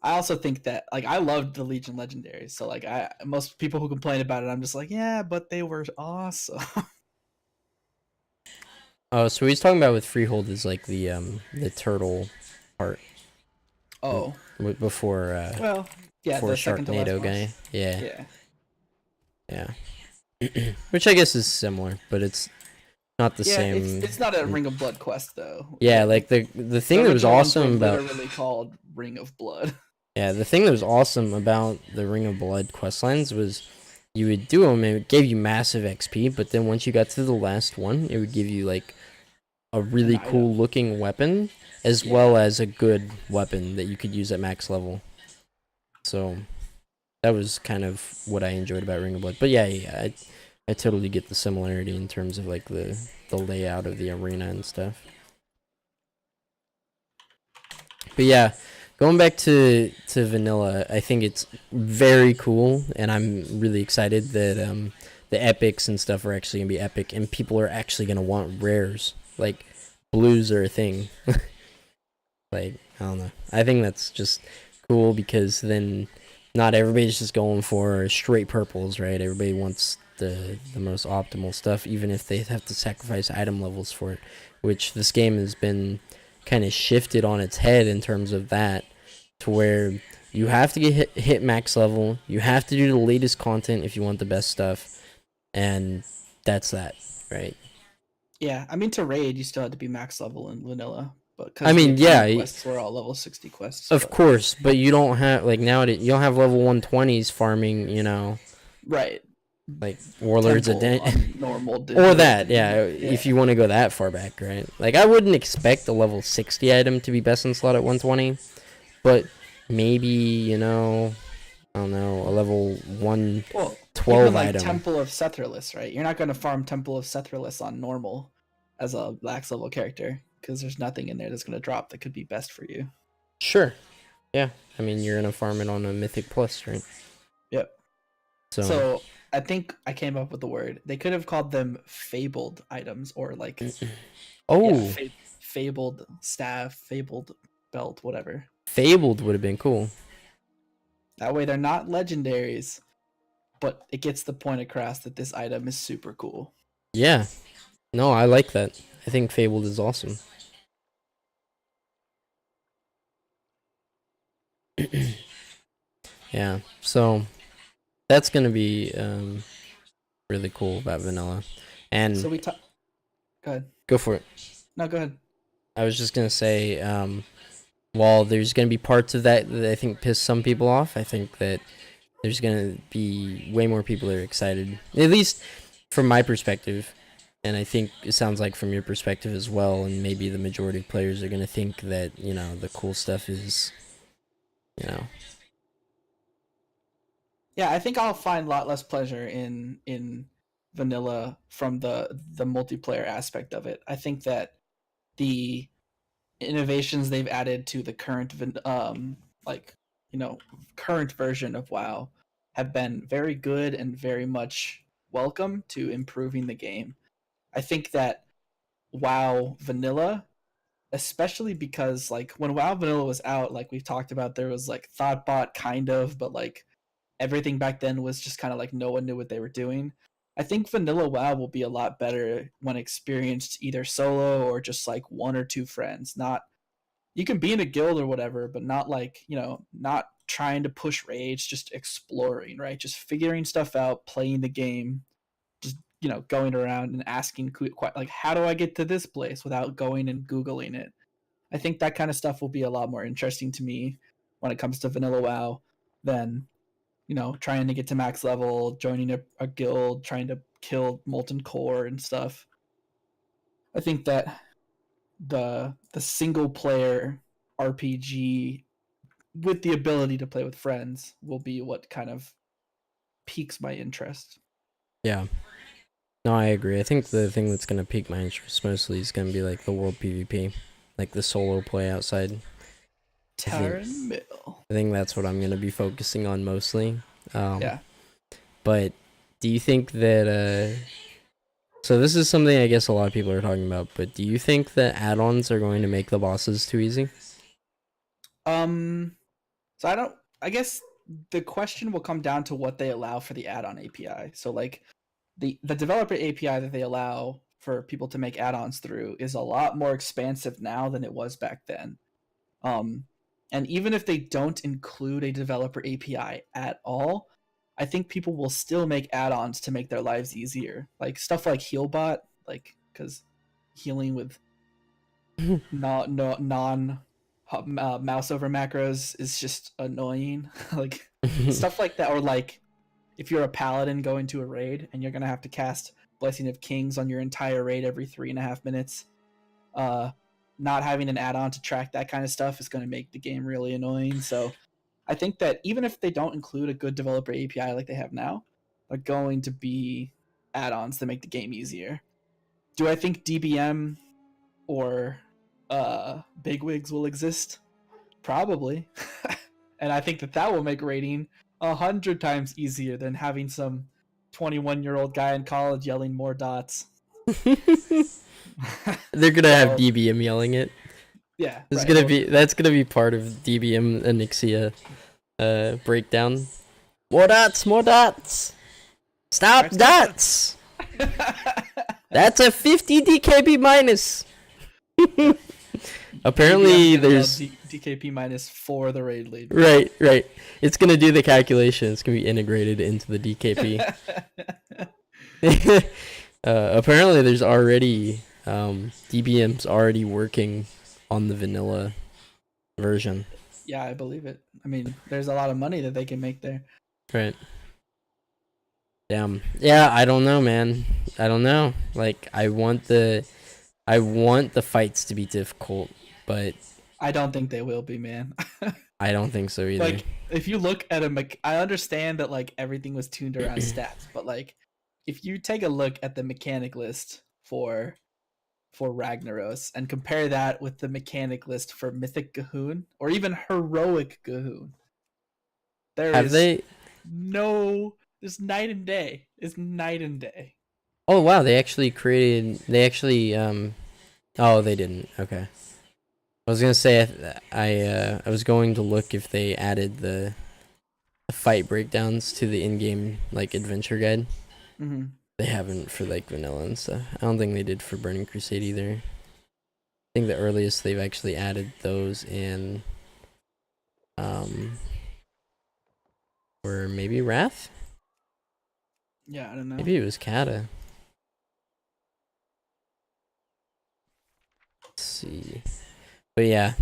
I also think that like I loved the Legion legendaries, so like most people who complain about it, I'm just like, yeah, but they were awesome. Oh, so he's talking about with Freehold is like the turtle part Oh, before well, yeah, before the second to last Sharknado boss. guy. Yeah. Yeah, Which I guess is similar, but it's not the yeah. same. It's not a Ring of Blood quest though. Yeah, like the thing that was original ones were awesome about literally called Ring of Blood. yeah, the thing that was awesome about the Ring of Blood questlines was you would do them and it gave you massive XP, but then once you got to the last one, it would give you like a really An cool item. looking weapon as Yeah. well as a good weapon that you could use at max level. So that was kind of what I enjoyed about Ring of Blood. But yeah, I totally get the similarity in terms of like the layout of the arena and stuff. But yeah, going back to vanilla, I think it's very cool, and I'm really excited that the epics and stuff are actually gonna be epic, and people are actually gonna want rares. Like blues are a thing. Like I don't know. I think that's just cool because then not everybody's just going for straight purples, right? Everybody wants the most optimal stuff, even if they have to sacrifice item levels for it, which this game has been kind of shifted on its head in terms of that, to where you have to hit max level, you have to do the latest content if you want the best stuff, and that's that, right? Yeah, I mean to raid, you still had to be max level in vanilla, but I because the mean, yeah, achievement quests were all level 60 quests. of But course, but you don't have, like, nowadays you don't have level 120s farming, right, like warlords of temple Den on normal or difficulty. that, yeah, if you want to go that far back, right? Like, I wouldn't expect a level 60 item to be best in slot at 120, but maybe, I don't know, a level Well, 112 even like item. Temple of Sethralus, right? You're not going to farm Temple of Sethralus on normal as a max level character because there's nothing in there that's going to drop that could be best for you. Sure. Yeah. I mean, you're going to farm it on a Mythic Plus, right? Yep. So I think I came up with the word. They could have called them fabled items or like fabled staff, fabled belt, whatever. Fabled would have been cool. That way they're not legendaries, but it gets the point across that this item is super cool. Yeah. No, I like that. I think Fabled is awesome. Yeah. So that's going to be really cool about vanilla. And So go ahead. Go for it. No, go ahead. I was just going to say while there's going to be parts of that I think piss some people off, I think that there's going to be way more people that are excited, at least from my perspective, and I think it sounds like from your perspective as well, and maybe the majority of players are going to think that, the cool stuff is, Yeah, I think I'll find a lot less pleasure in vanilla from the multiplayer aspect of it. I think that the innovations they've added to the current current version of WoW have been very good and very much welcome to improving the game. I think that WoW vanilla, especially because like when WoW vanilla was out, like we've talked about, there was like Thoughtbot kind of, but like everything back then was just kind of like no one knew what they were doing. I think vanilla WoW will be a lot better when experienced either solo or just like one or two friends. Not you can be in a guild or whatever, but not like, not trying to push raids, just exploring, right? Just figuring stuff out, playing the game, just, going around and asking like, how do I get to this place without going and Googling it? I think that kind of stuff will be a lot more interesting to me when it comes to vanilla WoW than, trying to get to max level, joining a guild, trying to kill molten core and stuff. I think that the single player RPG with the ability to play with friends will be what kind of piques my interest. Yeah. No, I agree. I think the thing that's going to pique my interest mostly is going to be like the world PvP, like the solo play outside. Tarren Mill. I think that's what I'm going to be focusing on mostly. Yeah. But do you think that so this is something I guess a lot of people are talking about, but do you think that add-ons are going to make the bosses too easy? So I guess the question will come down to what they allow for the add-on API. So like the developer API that they allow for people to make add-ons through is a lot more expansive now than it was back then. And even if they don't include a developer API at all, I think people will still make add-ons to make their lives easier. Like stuff like Healbot, like because healing with non mouse over macros is just annoying. Like stuff like that, or like if you're a paladin going to a raid and you're gonna have to cast Blessing of Kings on your entire raid every 3.5 minutes, not having an add-on to track that kind of stuff is going to make the game really annoying. So I think that even if they don't include a good developer API like they have now, they're going to be add-ons that make the game easier. Do I think DBM or bigwigs will exist? Probably. And I think that will make raiding 100 times easier than having some 21-year-old guy in college yelling more dots. They're gonna have DBM yelling it. Yeah, that's gonna be part of DBM Onyxia. breakdown. More dots, more dots. Stop dots. That's a 50 DKB minus. Apparently, there's DKP minus for the raid lead. Right. It's gonna do the calculation. It's gonna be integrated into the DKP. Apparently, there's already DBM's already working on the vanilla version. Yeah, I believe it. I mean, there's a lot of money that they can make there. Right. Damn. Yeah, I don't know, man. I don't know. Like, I want the fights to be difficult, but I don't think they will be, man. I don't think so either. Like, if you look at I understand that like everything was tuned around stats, but like, if you take a look at the mechanic list for Ragnaros and compare that with the mechanic list for Mythic Gahoon or even Heroic Gahoon, there's night and day. It's night and day. Oh wow, they actually oh, they didn't. Okay. I was gonna say I was going to look if they added the fight breakdowns to the in-game like adventure guide. Mm-hmm. They haven't for like vanilla and stuff. I don't think they did for Burning Crusade either. I think the earliest they've actually added those in or maybe Wrath? Yeah, I don't know. Maybe it was Kata. Let's see. But yeah.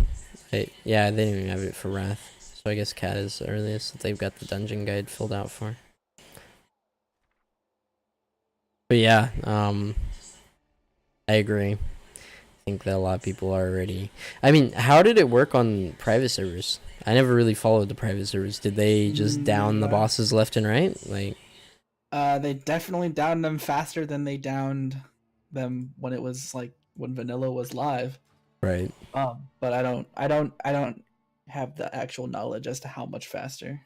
They didn't even have it for Wrath. So I guess Kata's the earliest that they've got the dungeon guide filled out for. But yeah, I agree. I think that a lot of people are already. I mean, how did it work on private servers? I never really followed the private servers. Did they just down the bosses left and right? Like, they definitely downed them faster than they downed them when it was like when vanilla was live. Right. But I don't have the actual knowledge as to how much faster.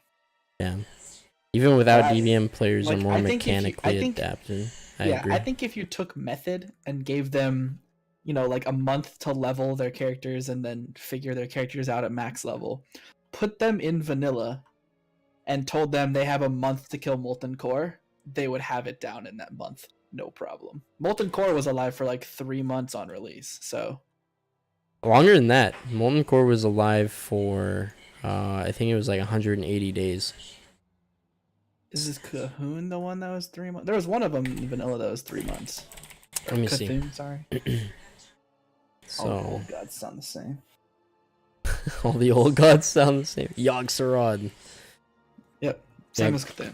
Yeah. Even without DBM, players are more mechanically adapted. I agree. I think if you took Method and gave them, like a month to level their characters and then figure their characters out at max level, put them in vanilla, and told them they have a month to kill Molten Core, they would have it down in that month, no problem. Molten Core was alive for like 3 months on release, so. Longer than that. Molten Core was alive for, I think it was like 180 days. Is this Cahoon the one that was 3 months? There was one of them in vanilla that was 3 months. Let me see. Sorry. So, all the old gods sound the same. All the old gods sound the same. Yogg-Saron. Yep. Same as Cthulhu.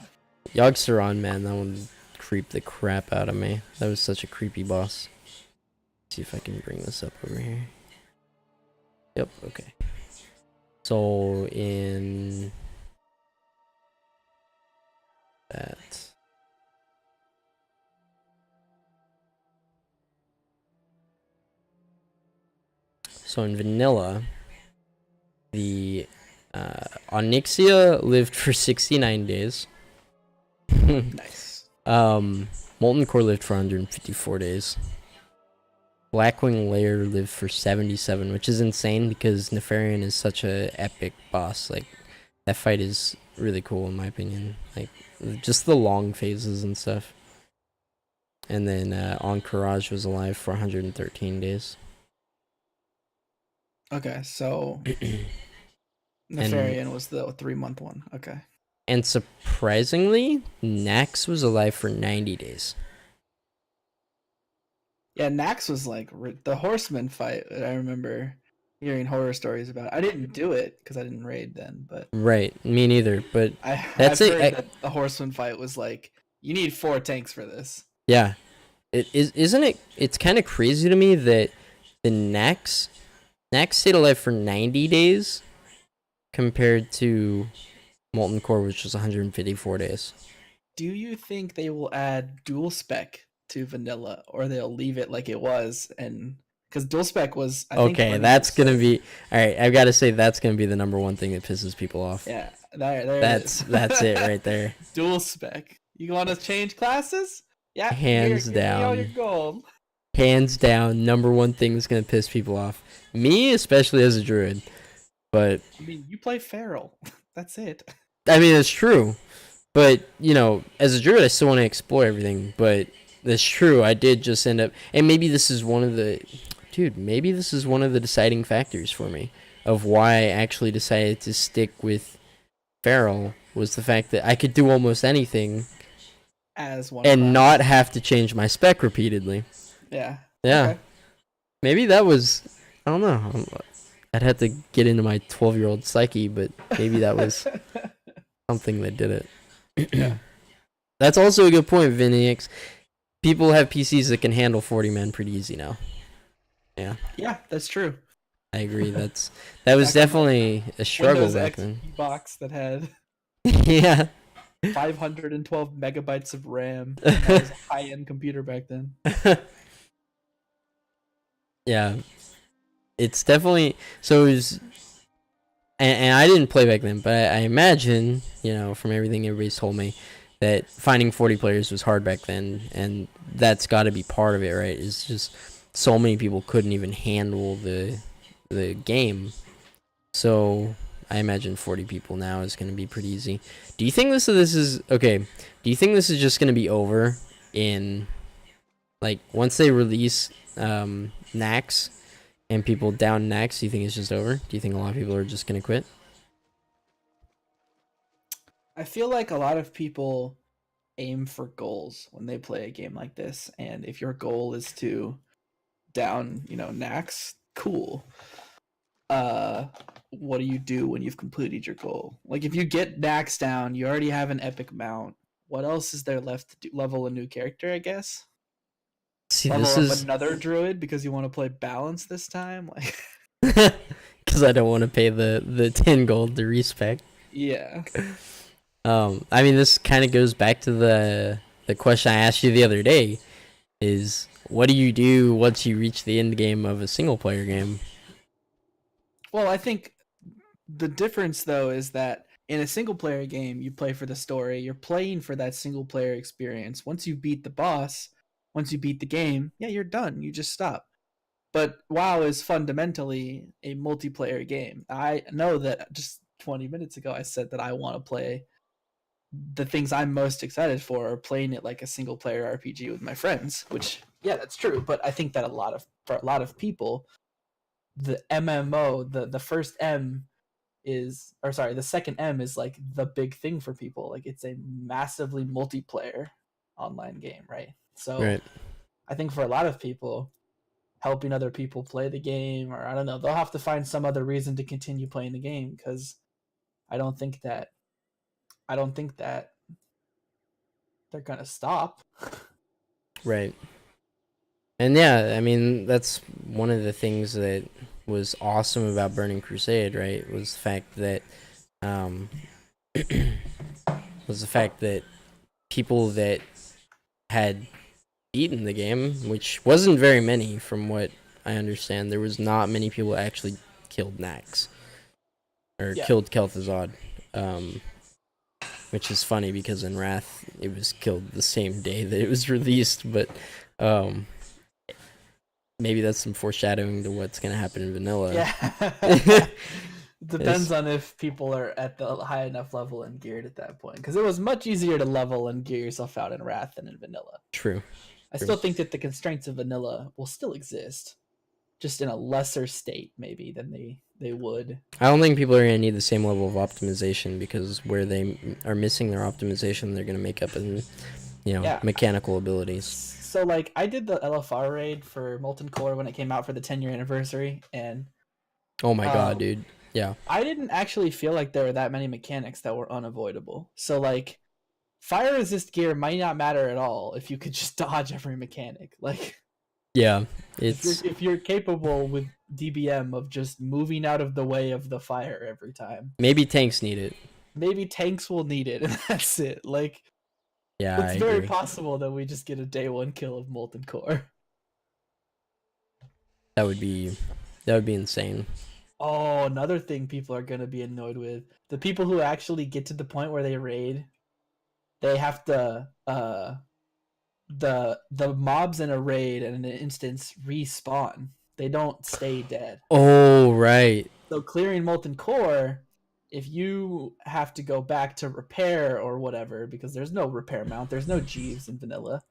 Yogg-Saron, man, that one creeped the crap out of me. That was such a creepy boss. Let's see if I can bring this up over here. Yep, okay. So in that. So in vanilla, the Onyxia lived for 69 days. Nice. Molten Core lived for 154 days. Blackwing Lair lived for 77, which is insane because Nefarian is such a epic boss. Like, that fight is really cool in my opinion. Like, just the long phases and stuff. And then Encourage was alive for 113 days. Okay, so Nefarian was the 3 month one. Okay. And surprisingly, Nax was alive for 90 days. Yeah, Nax was like the Horseman fight. I remember hearing horror stories about. I didn't do it because I didn't raid then, but right, me neither. But I've heard that the Horseman fight was like you need 4 tanks for this. Yeah, it is, isn't it? It's kind of crazy to me that the Nax stayed alive for 90 days compared to Molten Core, which was 154 days. Do you think they will add dual spec to vanilla, or they'll leave it like it was? And because dual spec was okay, that's gonna be all right. I've got to say that's gonna be the number one thing that pisses people off. Yeah, that's it right there. Dual spec. You want to change classes? Yeah, hands down. Give me all your gold. Hands down, number one thing that's gonna piss people off. Me, especially as a druid. But I mean, you play Feral. That's it. I mean, it's true. But, you know, as a druid, I still want to explore everything. But that's true. I did just end up. And maybe this is one of the. Dude, maybe this is one of the deciding factors for me of why I actually decided to stick with Feral was the fact that I could do almost anything As one and class. not have to change my spec repeatedly. Yeah. Yeah. Okay. Maybe that was. I don't know. I'd have to get into my 12-year-old psyche, but maybe that was something that did it. Yeah. That's also a good point, Vinix. People have PCs that can handle 40 men pretty easy now. Yeah, Yeah, that's true. I agree. That was Back on definitely a struggle Windows back XP then. box that had Yeah. 512 megabytes of RAM. That was a high-end computer back then. Yeah. It's definitely so it was and I didn't play back then, but I imagine, you know, from everything everybody's told me, that finding 40 players was hard back then, and that's got to be part of it, right? It's just so many people couldn't even handle the game. So I imagine 40 people now is going to be pretty easy. Do you think this is okay? Do you think this is just going to be over in like once they release Nax and people down Nax? Do you think it's just over? Do you think a lot of people are just going to quit? I feel like a lot of people aim for goals when they play a game like this, and if your goal is to down, Nax, cool. What do you do when you've completed your goal? Like, if you get Nax down, you already have an epic mount. What else is there left to do? Level a new character, I guess. See, Level this up is another druid because you want to play balance this time. Like, because I don't want to pay the 10 gold to respec. yeah. I mean, this kind of goes back to the question I asked you the other day: is what do you do once you reach the end game of a single player game? Well, I think the difference though is that in a single player game, you play for the story. You're playing for that single player experience. Once you beat the boss, once you beat the game, yeah, you're done. You just stop. But WoW is fundamentally a multiplayer game. I know that just 20 minutes ago I said that I want to play the things I'm most excited for are playing it like a single player RPG with my friends, which yeah, that's true. But I think that for a lot of people, the MMO, the first M is, or sorry, the second M is like the big thing for people. Like, it's a massively multiplayer online game, right? So Right. I think for a lot of people, helping other people play the game, or I don't know, they'll have to find some other reason to continue playing the game, because I don't think that they're gonna stop. Right. And yeah, I mean, that's one of the things that was awesome about Burning Crusade, right? Was the fact that people that had beaten the game, which wasn't very many from what I understand, there was not many people that actually killed Nax or killed Kel'Thuzad. Which is funny because in Wrath it was killed the same day that it was released, but maybe that's some foreshadowing to what's gonna happen in vanilla. Yeah. Depends on if people are at the high enough level and geared at that point, because it was much easier to level and gear yourself out in Wrath than in vanilla. True. I still think that the constraints of vanilla will still exist, just in a lesser state maybe than they would. I don't think people are going to need the same level of optimization, because where they are missing their optimization, they're going to make up in, mechanical abilities. So, like, I did the LFR raid for Molten Core when it came out for the 10-year anniversary, and oh my god, dude. Yeah. I didn't actually feel like there were that many mechanics that were unavoidable. So, like, fire resist gear might not matter at all if you could just dodge every mechanic. Like, yeah, it's if you're capable with DBM of just moving out of the way of the fire every time. Maybe tanks need it. Maybe tanks will need it, and that's it. Like, yeah, it's very possible that we just get a day one kill of Molten Core. That would be insane. Oh, another thing people are gonna be annoyed with: the people who actually get to the point where they raid, they have to the mobs in a raid and in an instance respawn. They don't stay dead. Oh, right. So clearing Molten Core, if you have to go back to repair or whatever, because there's no repair mount, there's no Jeeves in vanilla.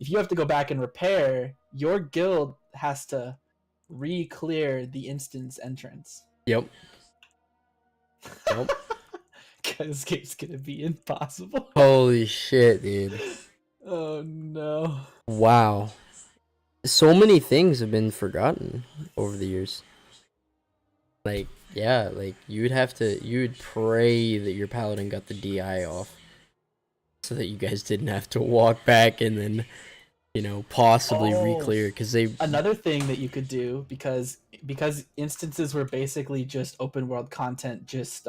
If you have to go back and repair, your guild has to re-clear the instance entrance. Yep. Yep. This game's gonna be impossible. Holy shit, dude. Oh no. Wow. So many things have been forgotten over the years. Like, yeah, like you would pray that your paladin got the DI off so that you guys didn't have to walk back and then, possibly re-clear, because another thing that you could do, because instances were basically just open world content, just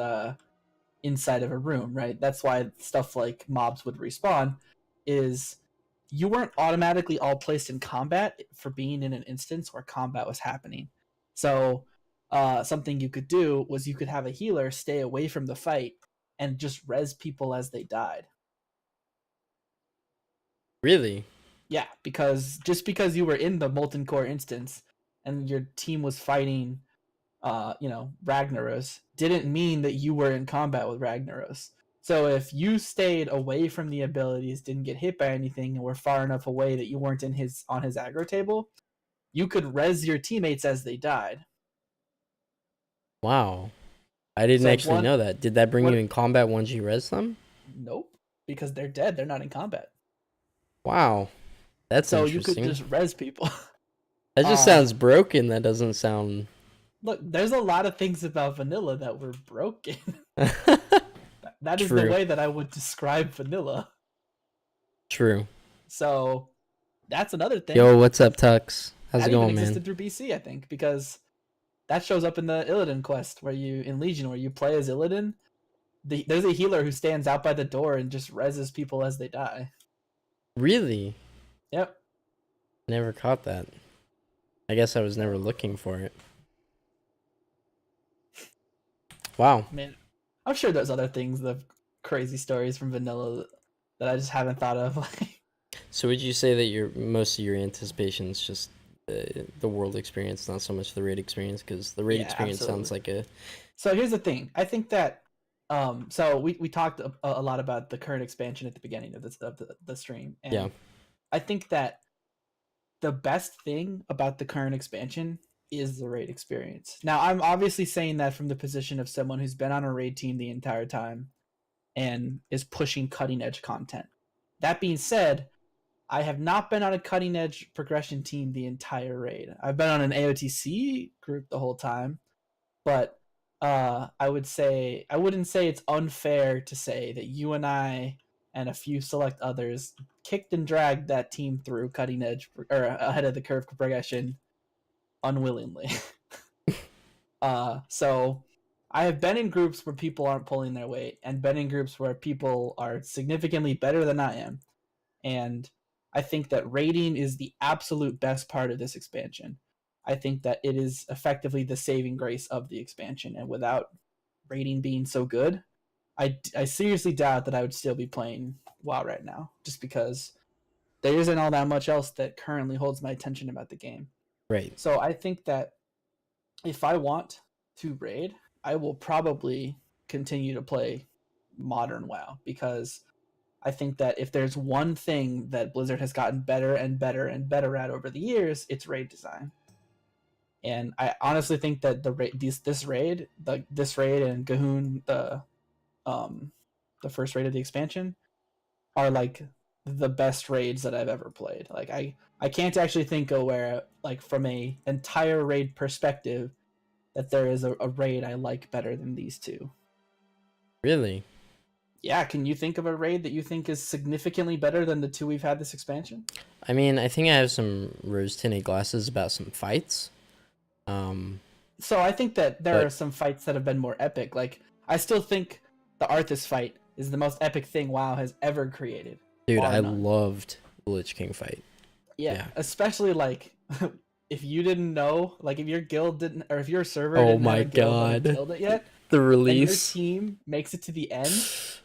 inside of a room, right? That's why stuff like mobs would respawn, is you weren't automatically all placed in combat for being in an instance where combat was happening. So something you could do was you could have a healer stay away from the fight and just res people as they died. Really? Yeah, because you were in the Molten Core instance and your team was fighting Ragnaros, didn't mean that you were in combat with Ragnaros. So if you stayed away from the abilities, didn't get hit by anything, and were far enough away that you weren't on his aggro table, you could res your teammates as they died. Wow. I didn't actually know that. Did that bring you in combat once you res them? Nope, because they're dead. They're not in combat. Wow. That's interesting. So you could just res people. That just sounds broken. That doesn't sound... Look, there's a lot of things about vanilla that were broken. That is True. The way that I would describe vanilla. True. So that's another thing. Yo, what's up, Tux? How's it going, man? Existed through BC, I think, because that shows up in the Illidan quest in Legion, where you play as Illidan. There's a healer who stands out by the door and just reses people as they die. Really? Yep. Never caught that. I guess I was never looking for it. Wow. Man, I'm sure there's other things, the crazy stories from vanilla that I just haven't thought of. So would you say that most of your anticipation is just the world experience, not so much the raid experience? Because the raid experience absolutely. Sounds like a... So here's the thing. I think that so we talked a lot about the current expansion at the beginning of the stream. And yeah. I think that the best thing about the current expansion is the raid experience. Now, I'm obviously saying that from the position of someone who's been on a raid team the entire time and is pushing cutting edge content. That being said, I have not been on a cutting edge progression team the entire raid. I've been on an AOTC group the whole time, but I wouldn't say it's unfair to say that you and I and a few select others kicked and dragged that team through cutting edge or ahead of the curve progression unwillingly. So I have been in groups where people aren't pulling their weight, and been in groups where people are significantly better than I am. And I think that raiding is the absolute best part of this expansion. I think that it is effectively the saving grace of the expansion, and without raiding being so good, I seriously doubt that I would still be playing WoW right now, just because there isn't all that much else that currently holds my attention about the game. Right. So I think that if I want to raid, I will probably continue to play modern WoW, because I think that if there's one thing that Blizzard has gotten better and better and better at over the years, it's raid design. And I honestly think that this raid and Gahun, the first raid of the expansion, are like the best raids that I've ever played. Like I can't actually think of where, like, from a entire raid perspective, that there is a raid I like better than these two. Really? Yeah, can you think of a raid that you think is significantly better than the two we've had this expansion? I mean, I think I have some rose-tinted glasses about some fights. So I think that there are some fights that have been more epic. Like, I still think the Arthas fight is the most epic thing WoW has ever created. Dude, I loved the Lich King fight. Yeah, especially, like, if you didn't know, like, if your guild didn't, or if your server didn't have a guild that killed it yet, the release, and your team makes it to the end,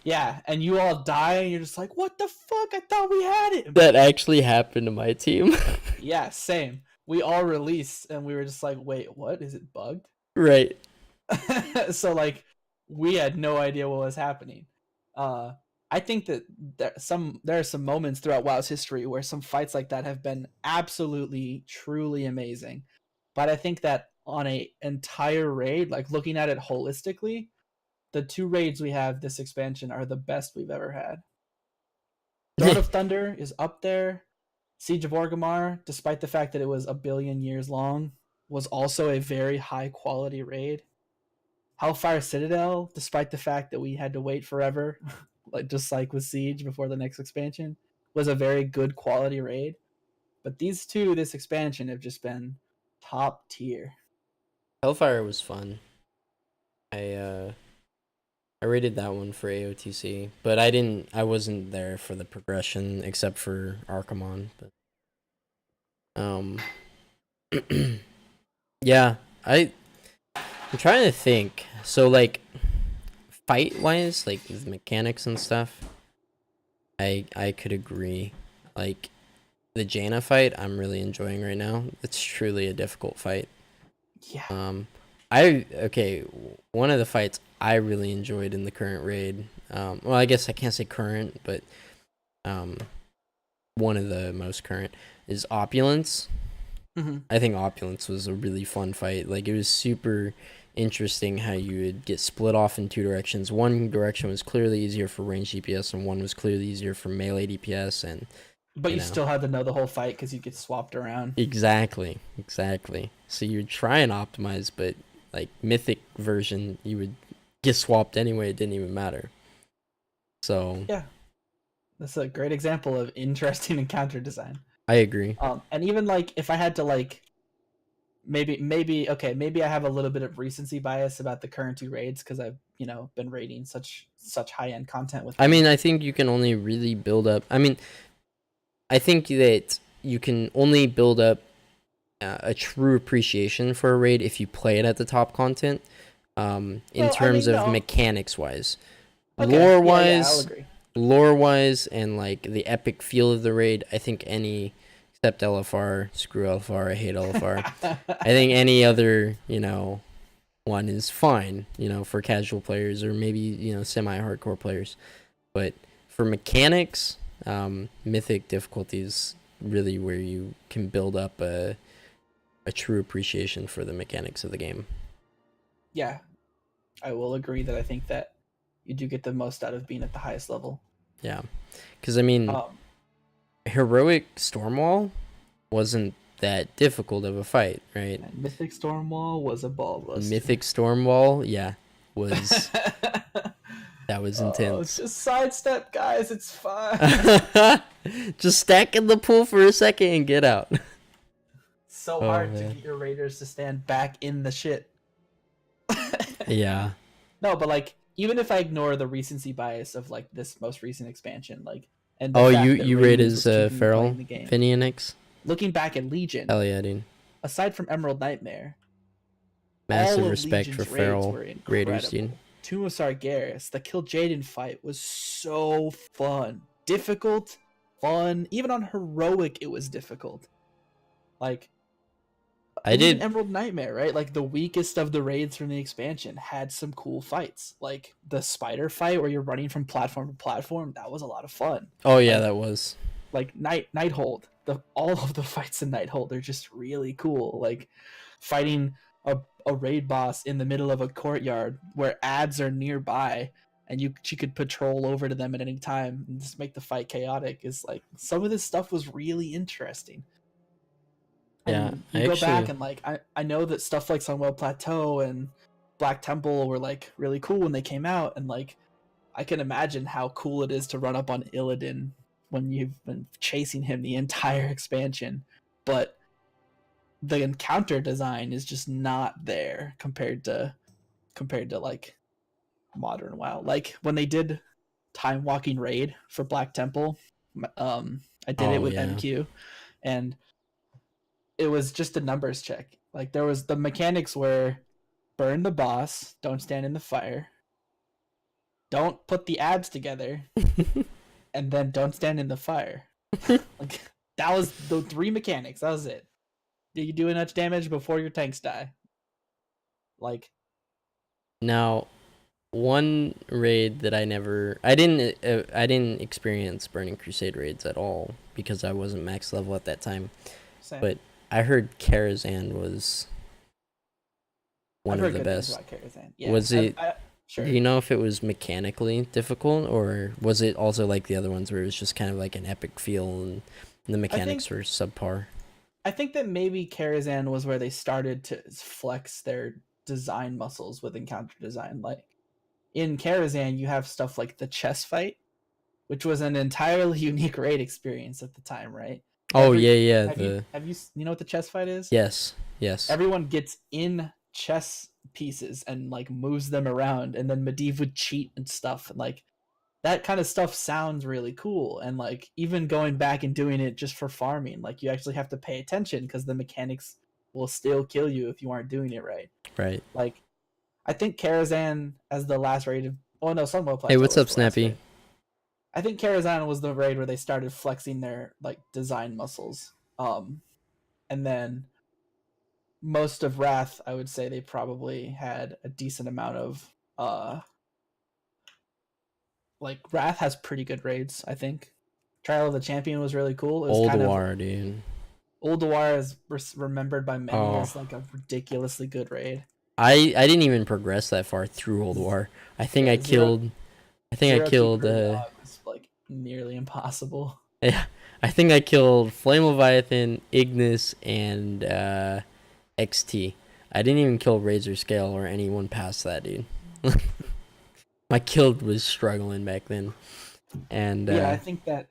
yeah, and you all die, and you're just like, what the fuck? I thought we had it. That actually happened to my team. Yeah, same. We all released, and we were just like, wait, what? Is it bugged? Right. So, like, we had no idea what was happening. I think that there are some moments throughout WoW's history where some fights like that have been absolutely truly amazing. But I think that on a entire raid, like looking at it holistically, the two raids we have this expansion are the best we've ever had. Throne of Thunder is up there. Siege of Orgrimmar, despite the fact that it was a billion years long, was also a very high quality raid. Hellfire Citadel, despite the fact that we had to wait forever, like just like with Siege before the next expansion, was a very good quality raid. But these two, this expansion, have just been top tier. Hellfire was fun. I rated that one for AOTC, but I wasn't there for the progression except for Archimon, but um yeah, I'm trying to think. So like fight wise, like with mechanics and stuff, I could agree. Like the Jaina fight I'm really enjoying right now. It's truly a difficult fight. Yeah. One of the fights I really enjoyed in the current raid. Well, I guess I can't say current, but one of the most current is Opulence. Mm-hmm. I think Opulence was a really fun fight. Like it was super interesting how you would get split off in two directions. One direction was clearly easier for range DPS, and one was clearly easier for melee DPS. And But you still had to know the whole fight because you get swapped around. Exactly. So you'd try and optimize, but like Mythic version, you would get swapped anyway. It didn't even matter. So yeah, that's a great example of interesting encounter design. I agree. And even like if I had to like maybe I have a little bit of recency bias about the current two raids because I've been raiding such high end content with them. I mean, I think you can only really build up. I mean, I think that you can only build up a true appreciation for a raid if you play it at the top content. In terms of mechanics wise, lore wise, and like the epic feel of the raid, I think any except LFR, screw LFR, I hate LFR. I think any other one is fine, for casual players or maybe semi hardcore players, but for mechanics, Mythic difficulty is really where you can build up a true appreciation for the mechanics of the game. Yeah, I will agree that I think that you do get the most out of being at the highest level. Yeah, because I mean, heroic Stormwall wasn't that difficult of a fight, right? Mythic Stormwall was a ball buster. Mythic Stormwall, yeah, was that was intense. Just sidestep, guys. It's fine. Just stack in the pool for a second and get out. So hard to get your raiders to stand back in the shit. Yeah. No, but like even if I ignore the recency bias of like this most recent expansion, like and you rate as Feral Phoenix? Looking back at Legion, hell yeah, dude. Aside from Emerald Nightmare, massive respect for Feral Raiders, dude. Tomb of Sargeras, the Kill Jaden fight was so fun, difficult, fun. Even on heroic, it was difficult. Like. I did Emerald Nightmare, right? Like the weakest of the raids from the expansion had some cool fights. Like the spider fight where you're running from platform to platform, that was a lot of fun. Oh yeah, that was. Like Nighthold. All of the fights in Nighthold are just really cool. Like fighting a raid boss in the middle of a courtyard where ads are nearby and she could patrol over to them at any time and just make the fight chaotic is like some of this stuff was really interesting. And yeah, you go back and like I know that stuff like Sunwell Plateau and Black Temple were like really cool when they came out, and like I can imagine how cool it is to run up on Illidan when you've been chasing him the entire expansion, but the encounter design is just not there compared to like modern WoW. Like when they did Time Walking Raid for Black Temple, I did it with MQ, and it was just a numbers check. Like there was the mechanics were burn the boss, don't stand in the fire, don't put the ads together, and then don't stand in the fire. Like that was the three mechanics. That was it. Do you do enough damage before your tanks die? Like now, one raid that I didn't experience Burning Crusade raids at all because I wasn't max level at that time. Same. But I heard Karazhan was I've one of heard the good things best. about Karazhan. Yeah. Was it? Do Sure. you know if it was mechanically difficult, or was it also like the other ones where it was just kind of like an epic feel and the I think mechanics were subpar? I think that maybe Karazhan was where they started to flex their design muscles with encounter design. Like in Karazhan, you have stuff like the chess fight, which was an entirely unique raid experience at the time, right? Oh Every yeah, yeah. have you know what the chess fight is? Yes, yes, Everyone gets in chess pieces and like moves them around, and then Medivh would cheat and stuff, and like that kind of stuff sounds really cool. And like even going back and doing it just for farming, like you actually have to pay attention because the mechanics will still kill you if you aren't doing it right. right. Like I think Karazhan as the last raid of, oh no, Sunwell Hey, Plateau what's was up, the last Snappy? raid. I think Karazhan was the raid where they started flexing their like design muscles. And then most of Wrath, I would say they probably had a decent amount of like Wrath has pretty good raids, I think. Trial of the Champion was really cool. It was Old kind of War, dude. Ulduar is remembered by many Oh, as like a ridiculously good raid. I didn't even progress that far through Old War. I think I Yeah, killed. I think I zero key killed. per dog was like nearly impossible. Yeah, I think I killed Flame Leviathan, Ignis, and XT. I didn't even kill Razor Scale or anyone past that, dude. My kill was struggling back then, and Yeah, I think that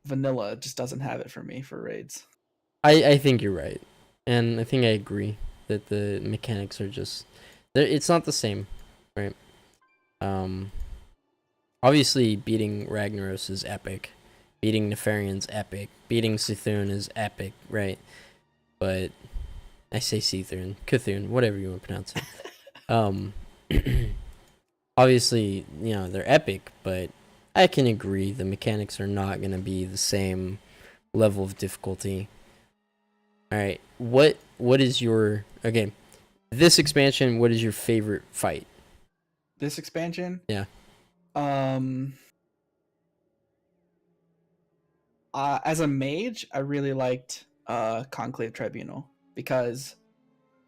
vanilla just doesn't have it for me for raids. I think you're right, and I think I agree that the mechanics are just it's not the same, right? Um, obviously beating Ragnaros is epic, beating Nefarian's epic, beating Cthulhu is epic, right? But I say Cthulhu, whatever you want to pronounce it. Um, obviously, you know, they're epic, but I can agree the mechanics are not going to be the same level of difficulty. All right, what is your okay? This expansion, what is your favorite fight? This expansion, Yeah. um, as a mage, I really liked Conclave Tribunal because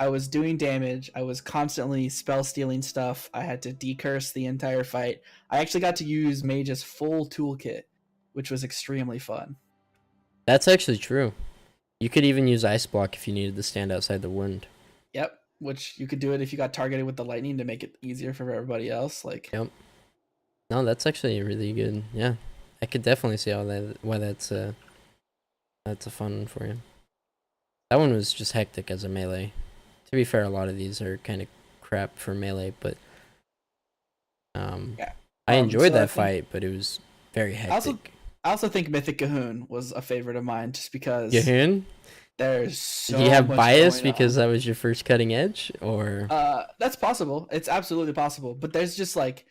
I was doing damage. I was constantly spell stealing stuff. I had to decurse the entire fight. I actually got to use Mage's full toolkit, which was extremely fun. That's actually true. You could even use Ice Block if you needed to stand outside the wound. Yep, which you could do it if you got targeted with the lightning to make it easier for everybody else. Like, Yep. No, that's actually really good. Yeah, I could definitely see why that's a fun one for you. That one was just hectic as a melee. To be fair, a lot of these are kind of crap for melee, but yeah. I enjoyed So I that think fight, but it was very I also hectic. I also think Mythic Cahoon was a favorite of mine just because Yahun? there's Do so you have much bias going because on. that was your first cutting edge, or That's possible. It's absolutely possible. But there's just like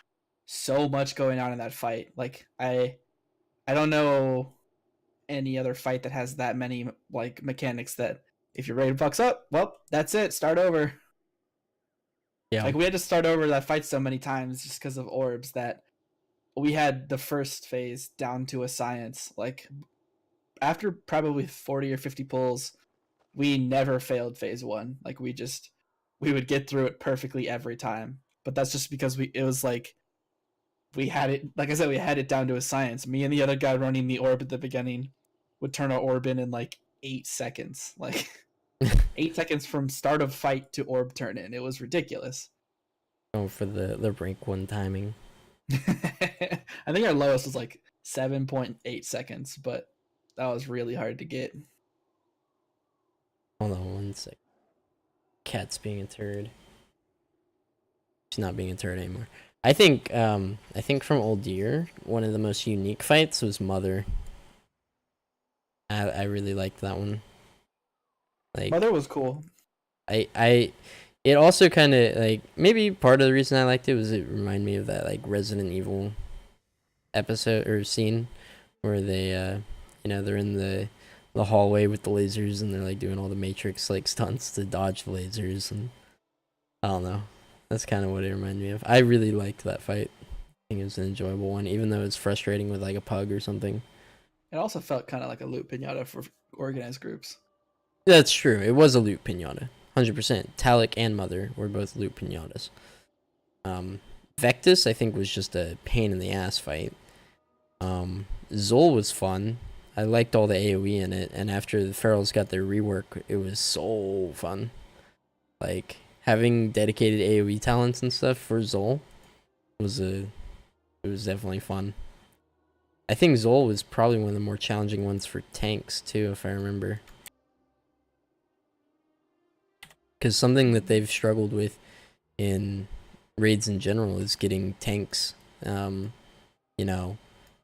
so much going on in that fight. Like I don't know any other fight that has that many like mechanics that if your raid fucks up, well, that's it. Start over. yeah, Like we had to start over that fight so many times just because of orbs that we had the first phase down to a science. Like after probably 40 or 50 pulls, we never failed phase one. Like we would get through it perfectly every time. But that's just because it was like we had it, like I said, we had it down to a science. Me and the other guy running the orb at the beginning would turn our orb in like 8 seconds. Like 8 seconds from start of fight to orb turn in. It was ridiculous. oh, for the rank one timing. I think our lowest was like 7.8 seconds, but that was really hard to get. Hold on one sec. Cat's being a turd. She's not being a turd anymore. I think from Old Year, one of the most unique fights was Mother. I really liked that one. Like Mother was cool. I it also kind of like maybe part of the reason I liked it was it reminded me of that like Resident Evil episode or scene where they you know they're in the hallway with the lasers and they're like doing all the Matrix like stunts to dodge the lasers and I don't know. That's kind of what it reminded me of. I really liked that fight. I think it was an enjoyable one, even though it's frustrating with like a pug or something. It also felt kind of like a loot pinata for organized groups. That's true. It was a loot pinata, 100%. Talik and Mother were both loot pinatas. Vectus, I think, was just a pain in the ass fight. Zol was fun. I liked all the AoE in it, and after the Ferals got their rework, it was so fun. Like having dedicated AoE talents and stuff for Zol it was definitely fun. I think Zol was probably one of the more challenging ones for tanks too, if I remember. Because something that they've struggled with in raids in general is getting tanks, you know,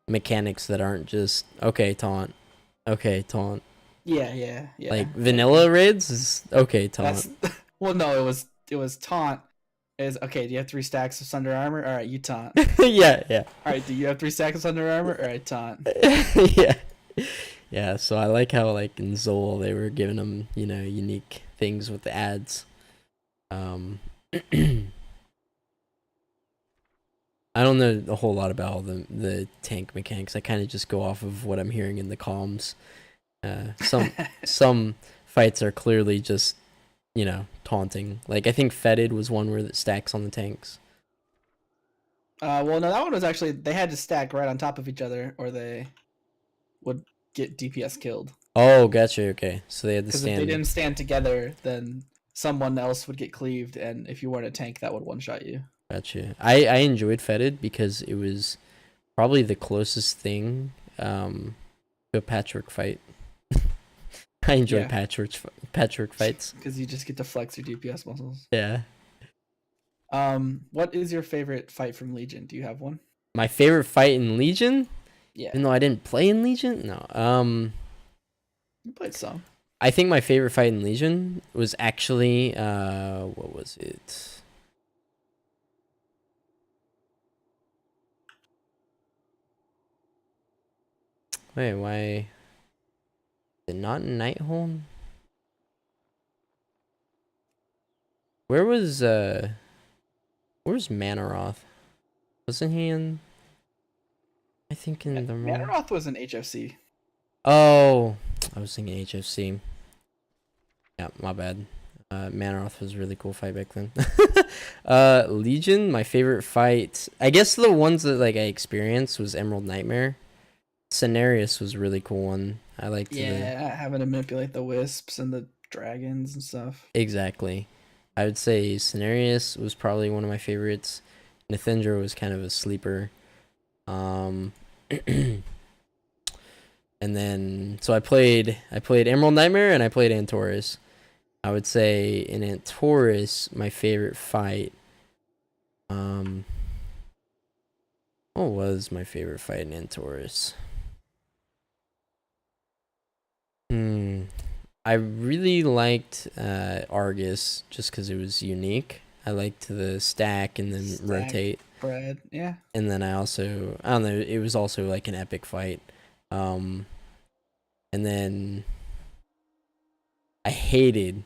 mechanics that aren't just okay taunt. Yeah. Like vanilla raids is okay taunt. Well, no, it was taunt. Is okay. Do you have 3 stacks of Sunder Armor? All right, you taunt. Yeah. All right, do you have 3 stacks of Sunder Armor? All right, taunt. Yeah. So I like how like in Zol they were giving them unique things with the ads. I don't know a whole lot about all the tank mechanics. I kind of just go off of what I'm hearing in the comms. Some fights are clearly just taunting. Like I think Fetid was one where it stacks on the tanks. Well, no, that one was actually they had to stack right on top of each other, or they would get DPS killed. Oh, gotcha. Okay, so they had to Because stand. if they didn't stand together, then someone else would get cleaved, and if you weren't a tank, that would one shot you. Gotcha. I enjoyed Fetid because it was probably the closest thing to a patchwork fight. I enjoy patchwork fights because you just get to flex your DPS muscles. Yeah. What is your favorite fight from Legion? Do you have one? My favorite fight in Legion? Yeah. Even though I didn't play in Legion? No. You played some. I think my favorite fight in Legion was actually what was it? Wait, why? Is it not in Nighthold? Where's Manaroth? Wasn't he in? I think in the Manaroth was in HFC. Oh, I was thinking HFC. Yeah, my bad. Manaroth was a really cool fight back then. Legion, my favorite fight. I guess the ones that like I experienced was Emerald Nightmare. Cenarius was a really cool one. I liked having to manipulate the wisps and the dragons and stuff. Exactly. I would say Cenarius was probably one of my favorites. Nithindra was kind of a sleeper. And then so I played Emerald Nightmare and I played Antorus. I would say in Antorus my favorite fight what was my favorite fight in Antorus? I really liked Argus just because it was unique. I liked the stack and then rotate. Brad, yeah. And then I don't know, it was also like an epic fight. And then I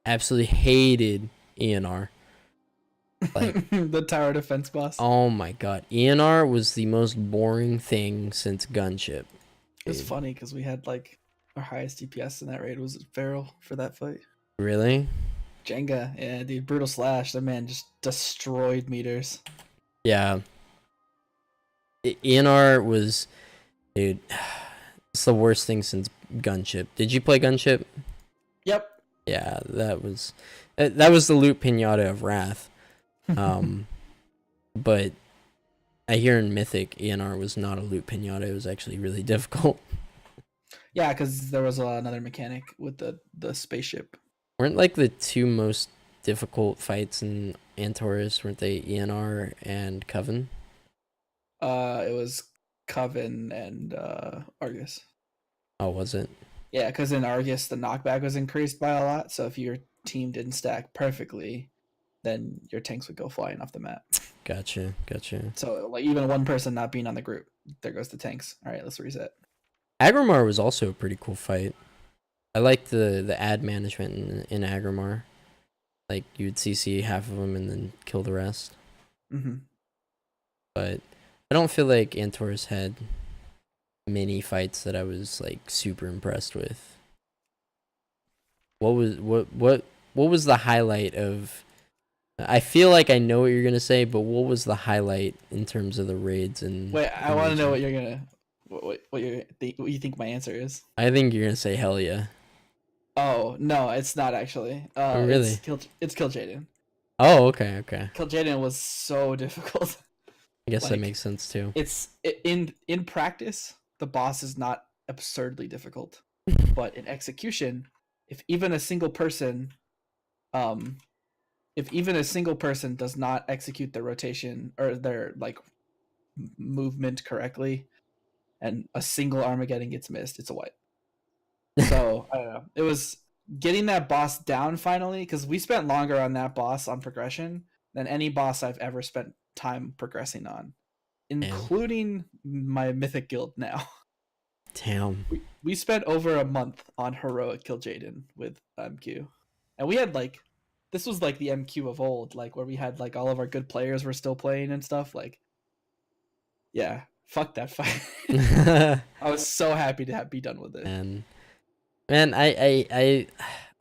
absolutely hated ENR. Like the tower defense boss. Oh my god. ENR was the most boring thing since Gunship. It was funny because we had like our highest DPS in that raid was Feral for that fight. Really? Jenga, yeah, dude, brutal slash. That man just destroyed meters. Yeah. ENR was, dude, it's the worst thing since Gunship. Did you play Gunship? Yep. Yeah, that was the loot pinata of Wrath. But I hear in Mythic ENR was not a loot pinata. It was actually really difficult. Yeah, because there was another mechanic with the spaceship. Weren't like the two most difficult fights in Antorus, weren't they ENR and Coven? It was Coven and Argus. Oh, was it? Yeah, because in Argus the knockback was increased by a lot. So if your team didn't stack perfectly, then your tanks would go flying off the map. Gotcha. So like even one person not being on the group, there goes the tanks. All right, let's reset. Agrimar was also a pretty cool fight. I liked the ad management in Agrimar. Like you'd CC half of them and then kill the rest. Mm-hmm. But I don't feel like Antor's had many fights that I was like super impressed with. What was the highlight of? I feel like I know what you're gonna say, but what was the highlight in terms of the raids and? Wait, I want to know what you're gonna what you think my answer is. I think you're gonna say hell yeah. Oh no, it's not actually. Oh really? It's Kill Jaden. Oh okay, okay. Kill Jaden was so difficult. I guess that Like, makes sense too. in practice, the boss is not absurdly difficult, but in execution, if even a single person, um, if even a single person does not execute their rotation or their like movement correctly, and a single Armageddon gets missed, it's a wipe. So I don't know. It was getting that boss down finally because we spent longer on that boss on progression than any boss I've ever spent time progressing on, Damn. including my Mythic Guild now. Damn. We spent over a month on Heroic Kill Jaden with MQ. And we had like this was like the MQ of old, like where we had like all of our good players were still playing and stuff. Like, yeah, fuck that fight. I was so happy to be done with it. And man, I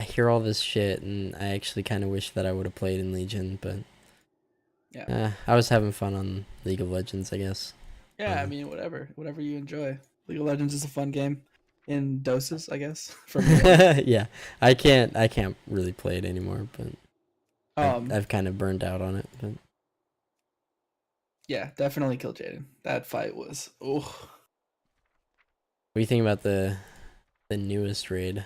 hear all this shit, and I actually kind of wish that I would have played in Legion, but yeah, I was having fun on League of Legends, I guess. Yeah, I mean, whatever you enjoy. League of Legends is a fun game in doses, I guess. For me, yeah, I can't really play it anymore, but um, I've kind of burned out on it. But yeah, definitely Kill Jaden. That fight was oh. what do you think about the newest raid?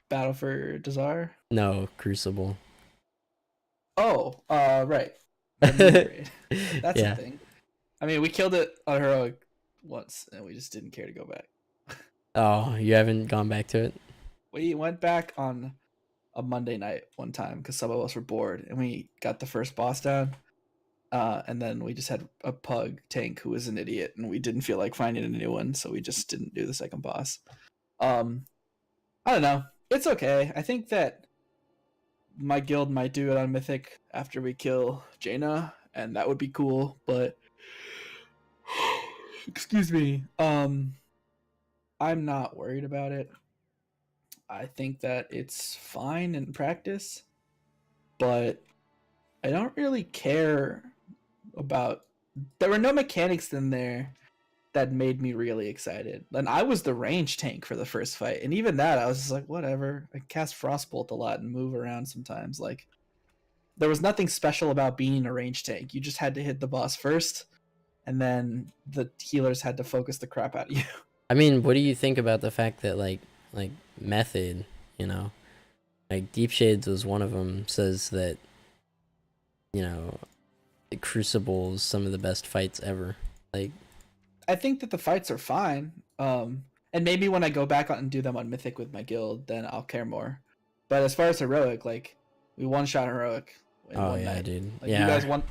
Battle for Desire? No, Crucible. Oh, right. That's Yeah. a thing. I mean, we killed it on Heroic once, and we just didn't care to go back. Oh, you haven't gone back to it? We went back on a Monday night one time because some of us were bored, and we got the first boss down. And then we just had a pug tank who was an idiot, and we didn't feel like finding a new one, so we just didn't do the second boss. I don't know. It's okay. I think that my guild might do it on Mythic after we kill Jaina, and that would be cool, but excuse me. I'm not worried about it. I think that it's fine in practice, but I don't really care about. There were no mechanics in there that made me really excited. And I was the range tank for the first fight, and even that I was just like, whatever. I cast Frostbolt a lot and move around sometimes. Like, there was nothing special about being a range tank. You just had to hit the boss first, and then the healers had to focus the crap out of you. I mean, what do you think about the fact that like Method, you know, like Deep Shades was one of them, says that, you know, the Crucible is some of the best fights ever. Like, I think that the fights are fine. And maybe when I go back on and do them on Mythic with my guild, then I'll care more. But as far as Heroic, like, we one shot Heroic in oh one yeah, night. dude. Like, Yeah. you guys won.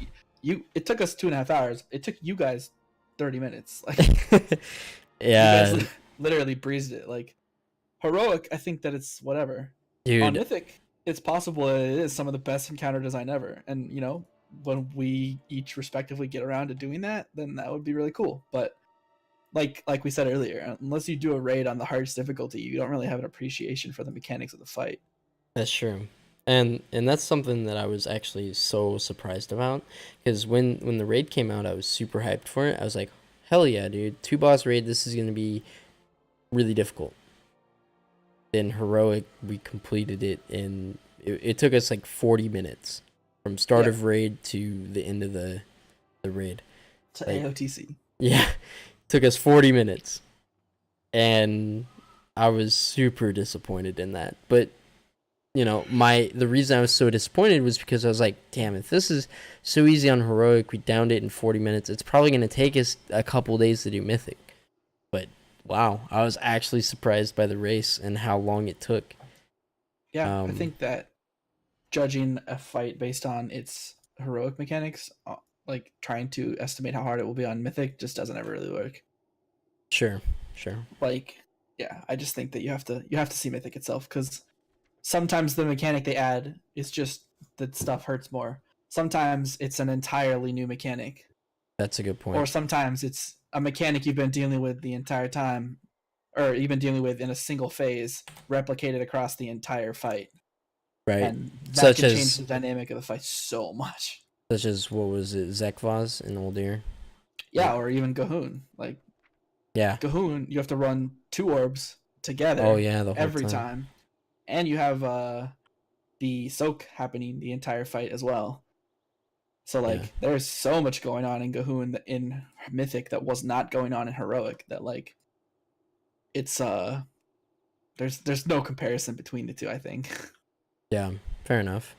It took us 2.5 hours. It took you guys 30 minutes. Like, yeah, you guys literally breezed it. Like, Heroic, I think that it's whatever. dude. On Mythic, it's possible it is some of the best encounter design ever. And, you know, when we each respectively get around to doing that, then that would be really cool. But like we said earlier, unless you do a raid on the hardest difficulty, you don't really have an appreciation for the mechanics of the fight. That's true. And that's something that I was actually so surprised about, because when the raid came out, I was super hyped for it. I was like, hell yeah, dude, 2 boss raid, this is gonna be really difficult. Then Heroic, we completed it in it took us like 40 minutes from start of raid to the end of the raid. To like, AOTC. Yeah, took us 40 minutes, and I was super disappointed in that. But you know, the reason I was so disappointed was because I was like, damn, if this is so easy on Heroic, we downed it in 40 minutes, it's probably going to take us a couple days to do Mythic. But wow, I was actually surprised by the race and how long it took. Yeah, I think that judging a fight based on its Heroic mechanics, like trying to estimate how hard it will be on Mythic, just doesn't ever really work. Sure. Like, yeah, I just think that you have to see Mythic itself, because sometimes the mechanic they add is just that stuff hurts more. Sometimes it's an entirely new mechanic, That's a good or point. sometimes it's a mechanic you've been dealing with the entire time, or you've been dealing with in a single phase, replicated across the entire fight, Right. and that Such can change as the dynamic of the fight so much. what was it, Zekvaz in Uldir? Yeah, or even Gahoon. Like Yeah. Gahoon, you have to run 2 orbs Oh together yeah, the whole every time. time, and you have the soak happening the entire fight as well. So Yeah. like there's so much going on in Gahoon in Mythic that was not going on in Heroic, that like it's there's no comparison between the two, I think. Yeah. Fair enough.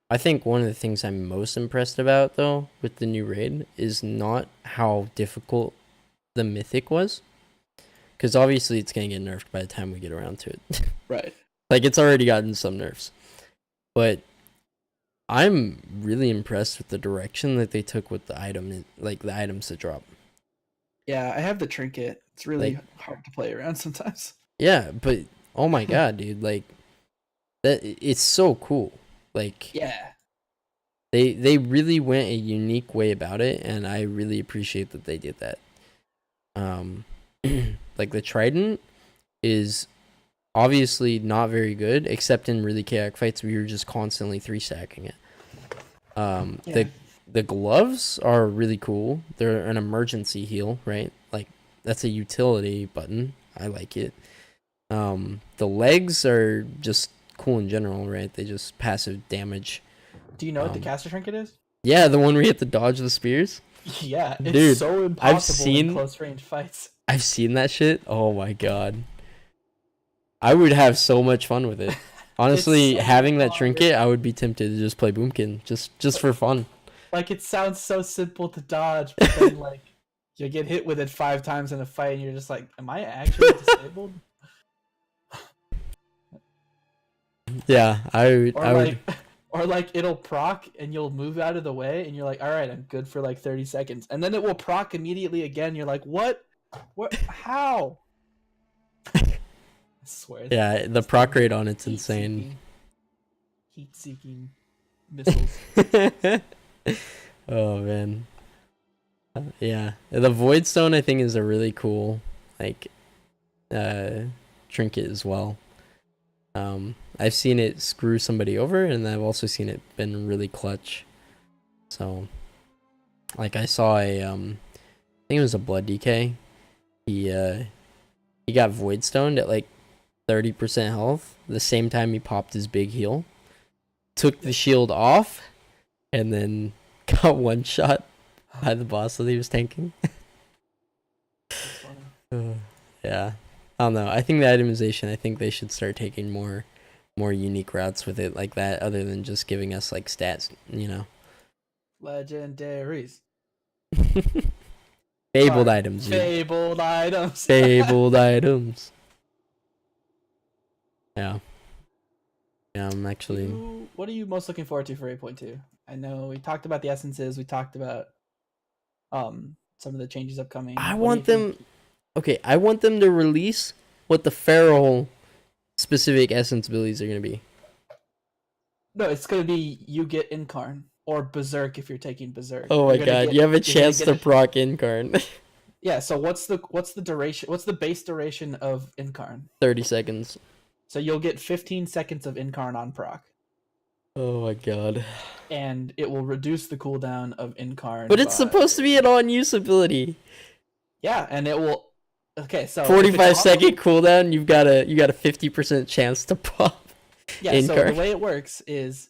I think one of the things I'm most impressed about though with the new raid is not how difficult the mythic was, because obviously it's gonna get nerfed by the time we get around to it. Right. Like it's already gotten some nerfs, but I'm really impressed with the direction that they took with the item, like the items that drop. Yeah, I have the trinket. It's really Like, hard to play around sometimes. yeah, but oh my god, dude, like that, it's so cool. Like Yeah. they really went a unique way about it, and I really appreciate that they did that. Um, like the trident is obviously not very good, except in really chaotic fights. We were just constantly 3 stacking it. Yeah. The gloves are really cool. They're an emergency heal, right? Like that's a utility button. I like it. The legs are just cool in general, right? They just passive damage. Do you know what the caster trinket is? Yeah, the one where you have to dodge the spears. Yeah, it's Dude, so I've impossible in seen close range fights. I've seen that shit. Oh my god. I would have so much fun with it. Honestly, so having that hard. trinket, I would be tempted to just play Boomkin, just for fun. Like it sounds so simple to dodge, but then like you get hit with it 5 times in a fight, and you're just like, "Am I actually disabled?" Yeah, Or I would. like, or like it'll proc, and you'll move out of the way, and you're like, "All right, I'm good for like 30 seconds," and then it will proc immediately again. You're like, "What? What? How?" I swear. Yeah, the proc rate on it's insane. Heat-seeking missiles. Oh man. Yeah, the Void Stone I think is a really cool like trinket as well. I've seen it screw somebody over, and I've also seen it been really clutch. So, like I saw a I think it was a Blood DK. He got Void Stoned at like 30% health. The same time he popped his big heal, took the shield off, and then got one shot by the boss that he was tanking. Yeah, I don't know. I think the itemization. I think they should start taking more unique routes with it like that, other than just giving us like stats. You know, Legendaries. fabled Sorry. items. Dude. Fabled items. Fabled items. Yeah. Yeah, I'm actually. What are you most looking forward to for 8.2? I know we talked about the essences. We talked about some of the changes upcoming. I What do want you think? them. Okay, I want them to release what the feral specific essence abilities are gonna be. No, it's gonna be you get Incarn or Berserk if you're taking Berserk. Oh my You're gonna god, you have a you're gonna chance get to proc Incarn. Yeah, so what's the duration? What's the base duration of Incarn? 30 seconds. So you'll get 15 seconds of Incarn on proc, Oh my god. and it will reduce the cooldown of Incarn. But it's supposed to be an on use ability. Yeah, and it will. Okay, so 45-second cooldown, you got a 50% chance to pop. Yeah, so the Incarn. way it works is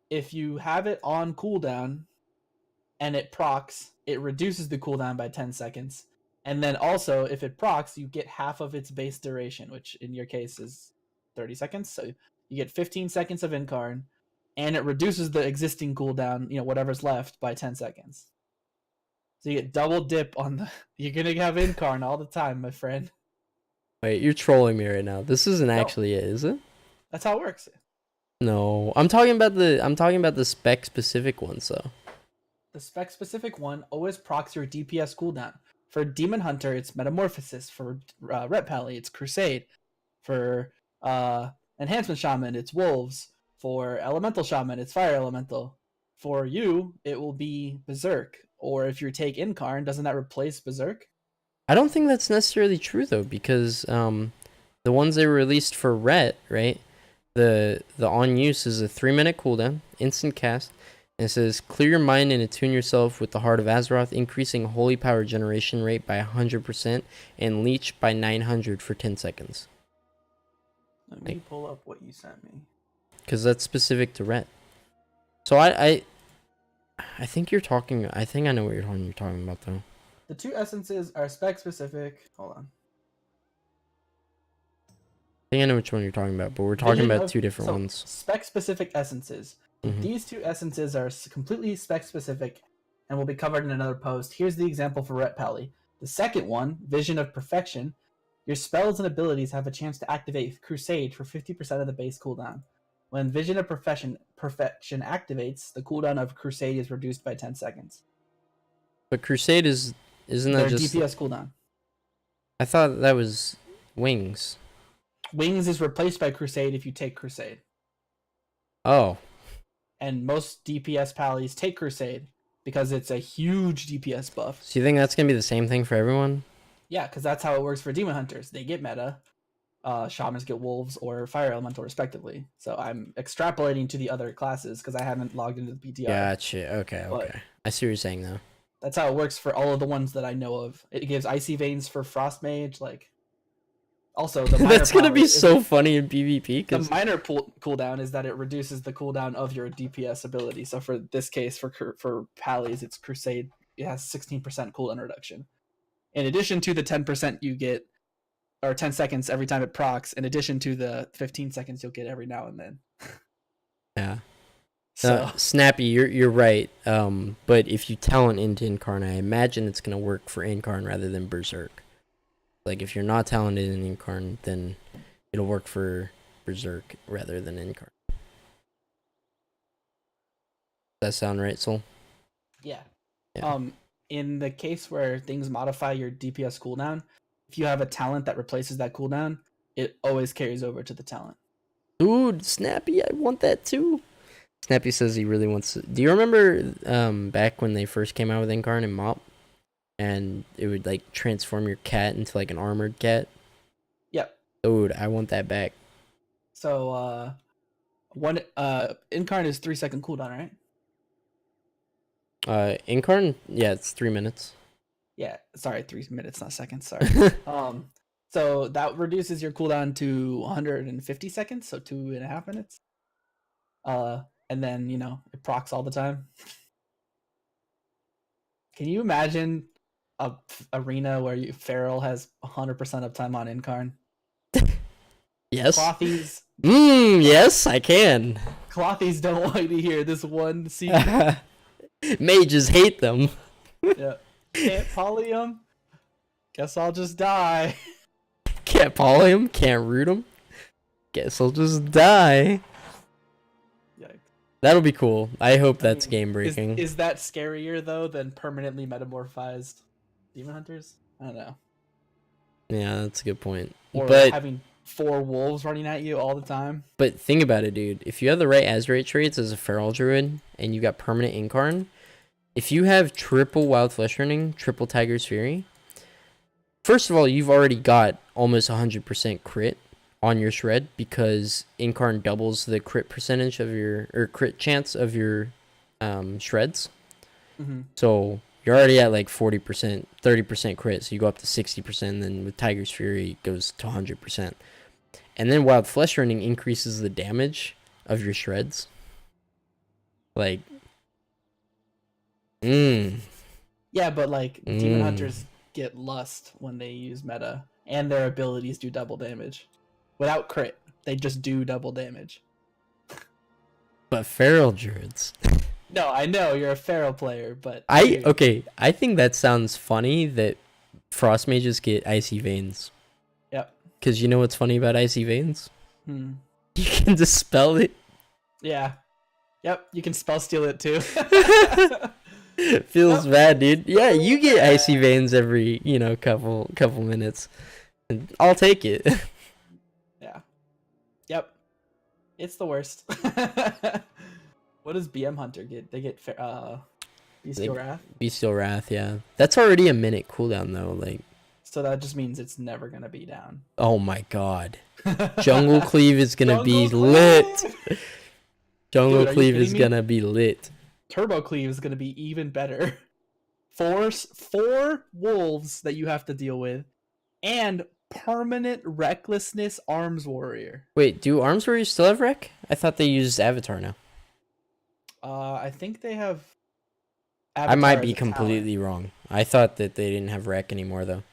if you have it on cooldown and it procs, it reduces the cooldown by 10 seconds. And then also, if it procs, you get half of its base duration, which in your case is 30 seconds. So you get 15 seconds of Incarn, and it reduces the existing cooldown, whatever's left, by 10 seconds. So you get double dip on the. You're gonna have Incarn all the time, my friend. Wait, you're trolling me right now. This isn't actually it, is it? That's how it works. No, I'm talking about the spec specific ones though. The spec specific one always procs your DPS cooldown. For Demon Hunter, it's Metamorphosis. For Ret Pally, it's Crusade. For and Enhancement Shaman, it's Wolves. For Elemental Shaman, it's Fire Elemental. For you, it will be Berserk. Or if you take Incarn, doesn't that replace Berserk? I don't think that's necessarily true though, because the ones they released for Ret, right? The on use is a 3-minute cooldown, instant cast, and it says clear your mind and attune yourself with the Heart of Azeroth, increasing holy power generation rate by 100% and leech by 900 for 10 seconds. Let me pull up what you sent me. Because that's specific to Ret. So I think you're talking. I think I know what you're talking about though. The two essences are spec specific. Hold on. I think I know which one you're talking about, but we're talking about two different ones. Spec specific essences. Mm-hmm. These two essences are completely spec specific and will be covered in another post. Here's the example for Ret Pally. The second one, Vision of Perfection. Your spells and abilities have a chance to activate Crusade for 50% of the base cooldown. When Vision of Perfection activates, the cooldown of Crusade is reduced by 10 seconds. But Crusade isn't that just DPS cooldown? I thought that was Wings. Wings is replaced by Crusade if you take Crusade. Oh. And most DPS pallies take Crusade because it's a huge DPS buff. So you think that's gonna be the same thing for everyone? Yeah, because that's how it works for Demon Hunters. They get meta. Shamans get Wolves or Fire Elemental respectively. So I'm extrapolating to the other classes because I haven't logged into the PTR. Gotcha. Okay. I see what you're saying though. That's how it works for all of the ones that I know of. It gives Icy Veins for Frost Mage. Like, also the minor that's gonna be so funny in PvP. The minor cooldown is that it reduces the cooldown of your DPS ability. So for this case, for Pallies, it's Crusade. It has 16% cooldown reduction. In addition to the 10% you get, or 10 seconds every time it procs, in addition to the 15 seconds you'll get every now and then. Yeah. So Snappy, you're right. But if you talent into Incarn, I imagine it's gonna work for Incarn rather than Berserk. Like if you're not talented in Incarn, then it'll work for Berserk rather than Incarn. Does that sound right, Soul? Yeah. In the case where things modify your DPS cooldown, if you have a talent that replaces that cooldown, it always carries over to the talent. Dude, Snappy, I want that too. Snappy says he really wants to. Do you remember back when they first came out with Incarn and Mop? And it would like transform your cat into like an armored cat? Yep. Dude, I want that back. So Incarn is 3-second cooldown, right? Incarn, yeah, it's 3 minutes. Yeah, sorry, 3 minutes, not seconds. Sorry. So that reduces your cooldown to 150 seconds, so 2.5 minutes. And then it procs all the time. Can you imagine a arena where Feral has 100% uptime on Incarn? Yes. Clothies. Yes, I can. Clothies don't want to hear this one secret. Mages hate them. Yeah. Can't poly him. Guess I'll just die. Can't poly him. Can't root him. Guess I'll just die. Yikes. That'll be cool. I hope that's game breaking. Is that scarier though than permanently metamorphized Demon Hunters? I don't know. Yeah, that's a good point. Or but having 4 wolves running at you all the time. But think about it, dude. If you have the right Azerite traits as a Feral Druid and you got permanent Incarn, if you have triple Wild Flesh Running, triple Tiger's Fury, first of all, you've already got almost 100% crit on your shred because Incarn doubles the crit percentage of your, or crit chance of your shreds. Mm-hmm. So you're already at like 40%, 30% crit, so you go up to 60%, and then with Tiger's Fury it goes to 100%. And then Wild Flesh Running increases the damage of your shreds. Like, Yeah, but like Demon Hunters get lust when they use meta, and their abilities do double damage. Without crit, they just do double damage. But Feral Druids. No, I know you're a Feral player, but I think that sounds funny that Frost Mages get Icy Veins. Yep. Because you know what's funny about Icy Veins? You can dispel it. Yeah. Yep, you can spell steal it too. Feels bad, dude. Yeah, you get Icy Veins every, couple minutes. I'll take it. Yeah. Yep. It's the worst. What does BM Hunter get? They get Bestial Wrath. Bestial Wrath, yeah. That's already a minute cooldown though. Like, So that just means it's never gonna be down. oh my god, Jungle Cleave is gonna be Jungle lit. Cleave! Jungle Dude, are you Cleave is kidding me? gonna be lit. Turbo Cleave is gonna be even better. Four wolves that you have to deal with, and permanent recklessness arms warrior. Wait, do Arms Warriors still have Rec? I thought they used Avatar now. I think they have. I might Avatar be as a talent. completely wrong. I thought that they didn't have Rec anymore though.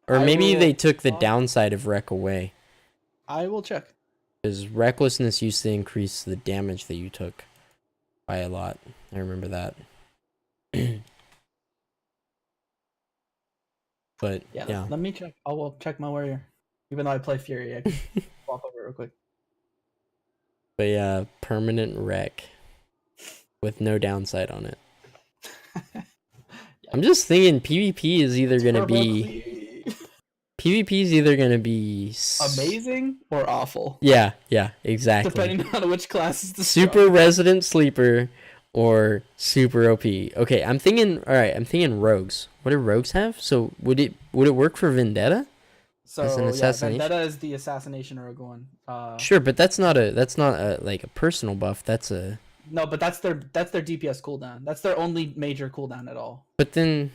Or I maybe will- they took the downside of Rec away. I will check. Because Recklessness used to increase the damage that you took by a lot. I remember that. But yeah. Let me check. I will check my warrior. Even though I play Fury, I can walk over it real quick. But yeah, permanent Rec with no downside on it. I'm just thinking PvP is either gonna be amazing or awful, Yeah, exactly. depending on which class is the Super strongest. Resident Sleeper or super OP. Okay, I'm thinking rogues. What do rogues have? So would it work for Vendetta? So as an yeah, assassination? Vendetta is the assassination rogue one. Sure, but that's not a like a personal buff. That's a No, but that's their DPS cooldown. That's their only major cooldown at all. But then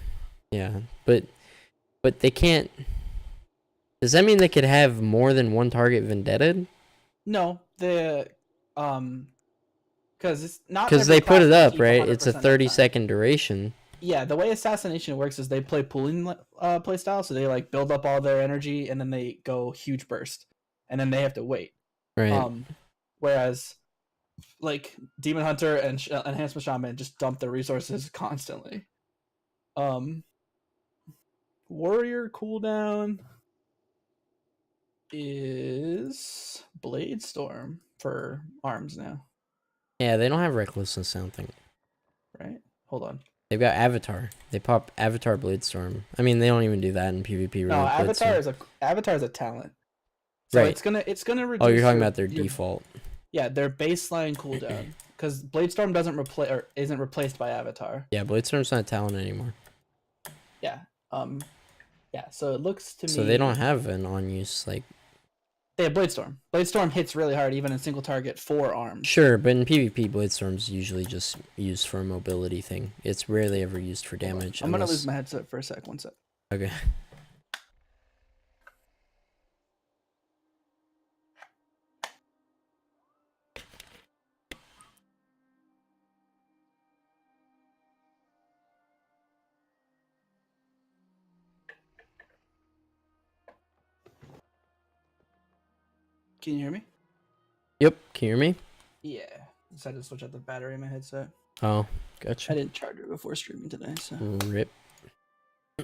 yeah, but they can't. Does that mean they could have more than one target Vendetta? No, because it's not Because every they put class it can up, keep right? It's a 100% of the 30-second duration. Yeah, the way assassination works is they play pooling play style, so they like build up all their energy and then they go huge burst, and then they have to wait. Right. Whereas like Demon Hunter and Enhancement Shaman just dump their resources constantly. Warrior cooldown is Blade Storm for arms now, Yeah, they don't have recklessness, I don't think. right? Hold on. They've got Avatar. They pop Avatar Bladestorm. I mean, they don't even do that in PvP. Really. No, Avatar Bladestorm. is a talent. So Right. it's gonna reduce. Oh, you're talking your- about their your- default. Yeah, their baseline cooldown, because Bladestorm doesn't replace or isn't replaced by Avatar. Yeah, Bladestorm's not a talent anymore. Yeah. Yeah. So it looks to me. So they don't have an on use like. They have Bladestorm. Bladestorm hits really hard, even in single target 4 arms. Sure, but in PvP, Bladestorm's usually just used for a mobility thing. It's rarely ever used for damage. I'm gonna unless... lose my headset for a sec. 1 sec. Okay. Can you hear me? Yep. Can you hear me? Yeah. Decided to switch out the battery in my headset. Oh, I gotcha. didn't charge it before streaming today, so. Rip.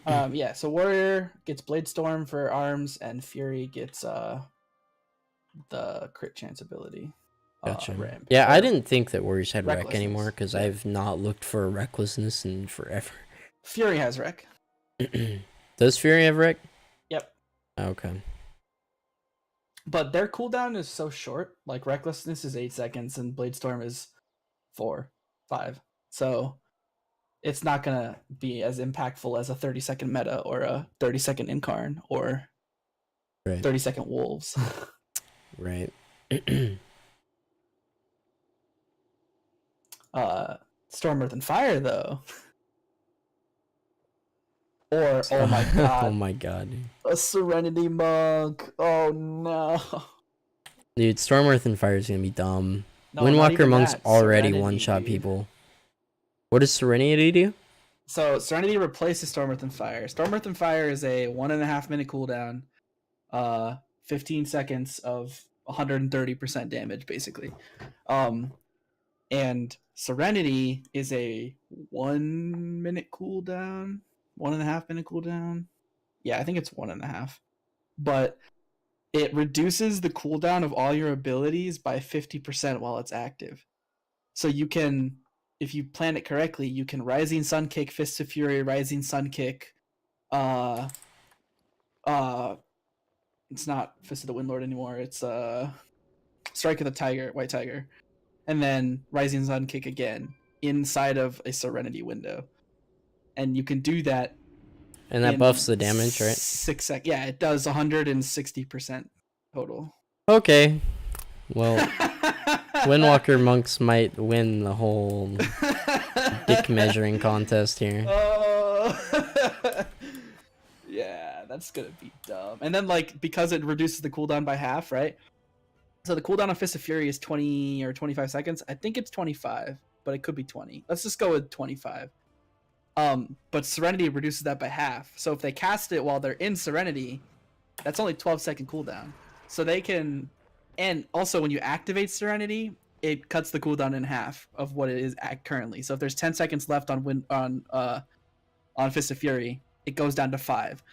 Yeah. So Warrior gets Bladestorm for arms, and Fury gets the crit chance ability. Gotcha. Ramp. Yeah, I Or didn't think that Warriors had Rec Recklessness. anymore because Yeah. I've not looked for Recklessness in forever. Fury has Rec. Does Fury have Rec? Yep. Okay. But their cooldown is so short. Like Recklessness is 8 seconds and Bladestorm is 4, 5. So it's not gonna be as impactful as a 30-second meta or a 30-second Incarn or Right. 30-second Wolves. Right. Storm, Earth, and Fire though. Or oh my god, Oh my god. Dude. a Serenity Monk. Oh no. Dude, Storm, Earth, and Fire is gonna be dumb. No, not Windwalker even Monk's that. already Serenity, one-shot dude. people. What does Serenity do? So Serenity replaces Storm, Earth, and Fire. Storm, Earth, and Fire is a 1.5 minute cooldown, 15 seconds of 130% damage, basically. And Serenity is a 1 minute cooldown, 1.5 minute cooldown. Yeah, I think it's 1.5. But it reduces the cooldown of all your abilities by 50% while it's active. So you can, if you plan it correctly, you can Rising Sun Kick, Fist of Fury, Rising Sun Kick. It's not Fist of the Windlord anymore. It's strike of the tiger, white tiger, and then Rising Sun kick again inside of a Serenity window, and you can do that. And that buffs the damage, right? 6 seconds. Yeah, it does 160% total. Okay. Well, Windwalker monks might win the whole dick measuring contest here. Yeah, that's gonna be dumb. And then like because it reduces the cooldown by half, right? So the cooldown on Fist of Fury is 20 or 25 seconds. I think it's 25, but it could be 20. Let's just go with 25. But Serenity reduces that by half. So if they cast it while they're in Serenity, that's only 12-second cooldown. So they can, and also when you activate Serenity, it cuts the cooldown in half of what it is at currently. So if there's 10 seconds left on Fist of Fury, it goes down to 5.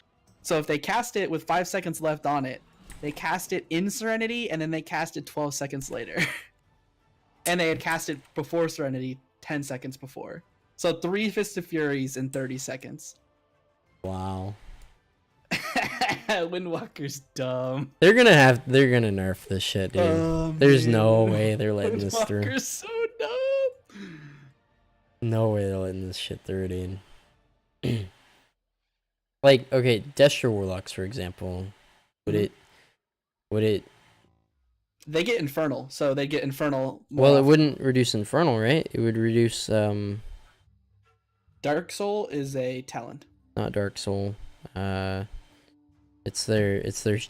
So if they cast it with 5 seconds left on it, they cast it in Serenity, and then they cast it 12 seconds later. And they had cast it before Serenity 10 seconds before. So 3 Fist of Furies in 30 seconds. Wow. Windwalker's dumb. They're gonna nerf this shit, dude. There's no way they're letting this through. Windwalker's so dumb. No way they're letting this shit through, dude. Like, okay, Destro Warlocks, for example. Would it They get Infernal, so they get Infernal. Well, it wouldn't reduce Infernal, right? It would reduce Dark Soul is a talent. Not Dark Soul. It's their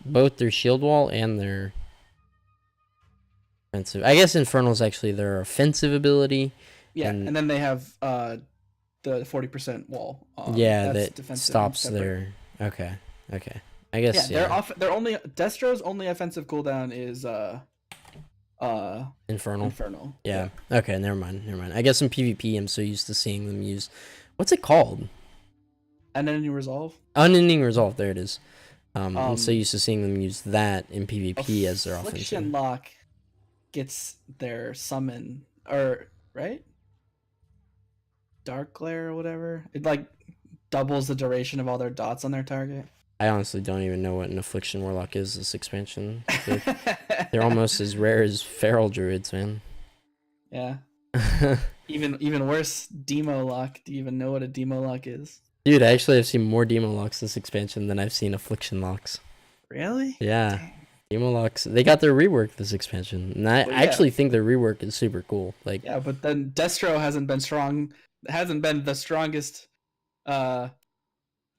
both their shield wall and their offensive. I guess Infernal is actually their offensive ability. Yeah, and then they have the 40% wall. Yeah, that stops their. Okay. I guess yeah. They're only Destro's only offensive cooldown is Infernal. Yeah. Okay, never mind. I guess in PvP I'm so used to seeing them use what's it called? Unending Resolve. Unending Resolve, there it is. I'm so used to seeing them use that in PvP as their offensive. Affliction Lock gets their summon, or right? Dark Glare or whatever. It like doubles the duration of all their dots on their target. I honestly don't even know what an Affliction Warlock is this expansion. They're almost as rare as Feral Druids, man. Yeah. even worse, Demo Lock. Do you even know what a Demo Lock is? Dude, I actually have seen more Demo Locks this expansion than I've seen Affliction Locks. Really? Yeah. Dang. Demo Locks, they got their rework this expansion. And I actually think their rework is super cool. Like, yeah, but then Destro hasn't been the strongest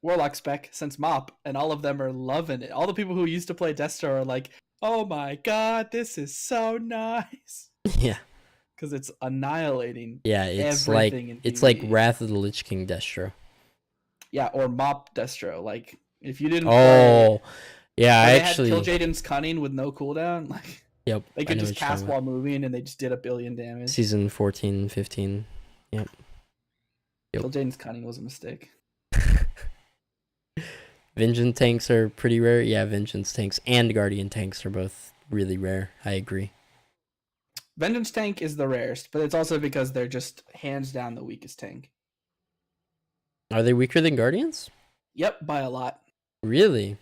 Warlock spec since MOP, and all of them are loving it. All the people who used to play Destro are like, oh my god, this is so nice. Yeah. Because it's annihilating. Yeah, it's like Wrath of the Lich King Destro. Yeah, or MOP Destro. Like, if you didn't play, yeah, I actually had Kill Jaden's Cunning with no cooldown, like, yep, they could just cast while moving and they just did 1 billion damage. Season 14, 15. Yep. Kill Jaden's Cunning was a mistake. Vengeance tanks are pretty rare. Yeah, Vengeance tanks and Guardian tanks are both really rare. I agree. Vengeance tank is the rarest, but it's also because they're just hands down the weakest tank. Are they weaker than Guardians? Yep, by a lot. Really?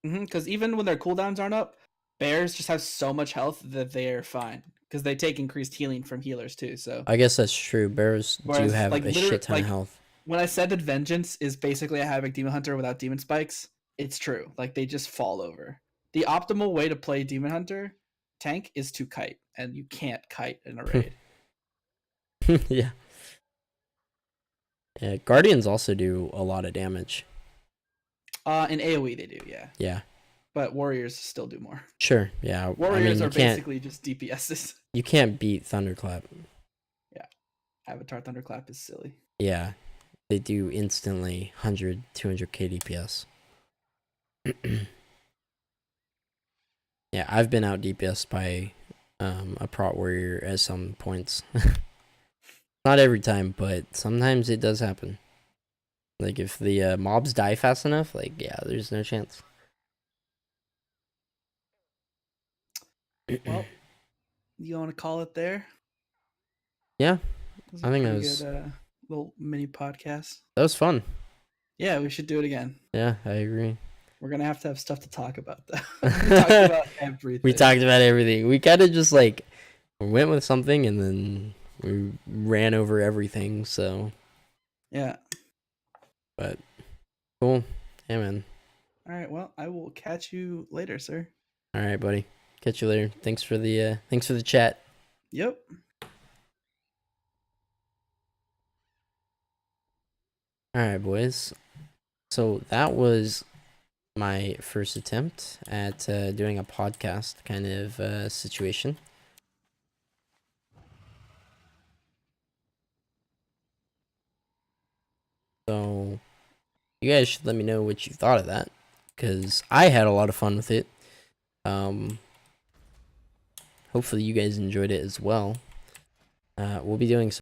Because even when their cooldowns aren't up, bears just have so much health that they are fine. Because they take increased healing from healers too. So I guess that's true. Bears do have a shit ton of health. When I said that Vengeance is basically a Havoc Demon Hunter without Demon Spikes, it's true. Like, they just fall over. The optimal way to play Demon Hunter tank is to kite, and you can't kite in a raid. Yeah. Yeah, Guardians also do a lot of damage. In AoE they do, yeah. Yeah. But Warriors still do more. Sure, yeah. Warriors are basically just DPSs. You can't beat Thunderclap. Yeah. Avatar Thunderclap is silly. Yeah. They do instantly 100, 200k DPS. Yeah, I've been out DPS by a Prot Warrior at some points. Not every time, but sometimes it does happen. Like, if the mobs die fast enough, like, yeah, there's no chance. Well, you want to call it there? Yeah, I think that was good, little mini podcast. That was fun. Yeah, we should do it again. Yeah, I agree. We're gonna have to have stuff to talk about though. We talked about everything. We talked about everything. We kind of just like went with something and then we ran over everything. So Yeah. but cool. Yeah, man. All right. Well, I will catch you later, sir. All right, buddy. Catch you later. Thanks for the chat. Yep. All right, boys. So that was my first attempt at doing a podcast kind of situation. So you guys should let me know what you thought of that, because I had a lot of fun with it. Hopefully you guys enjoyed it as well. We'll be doing some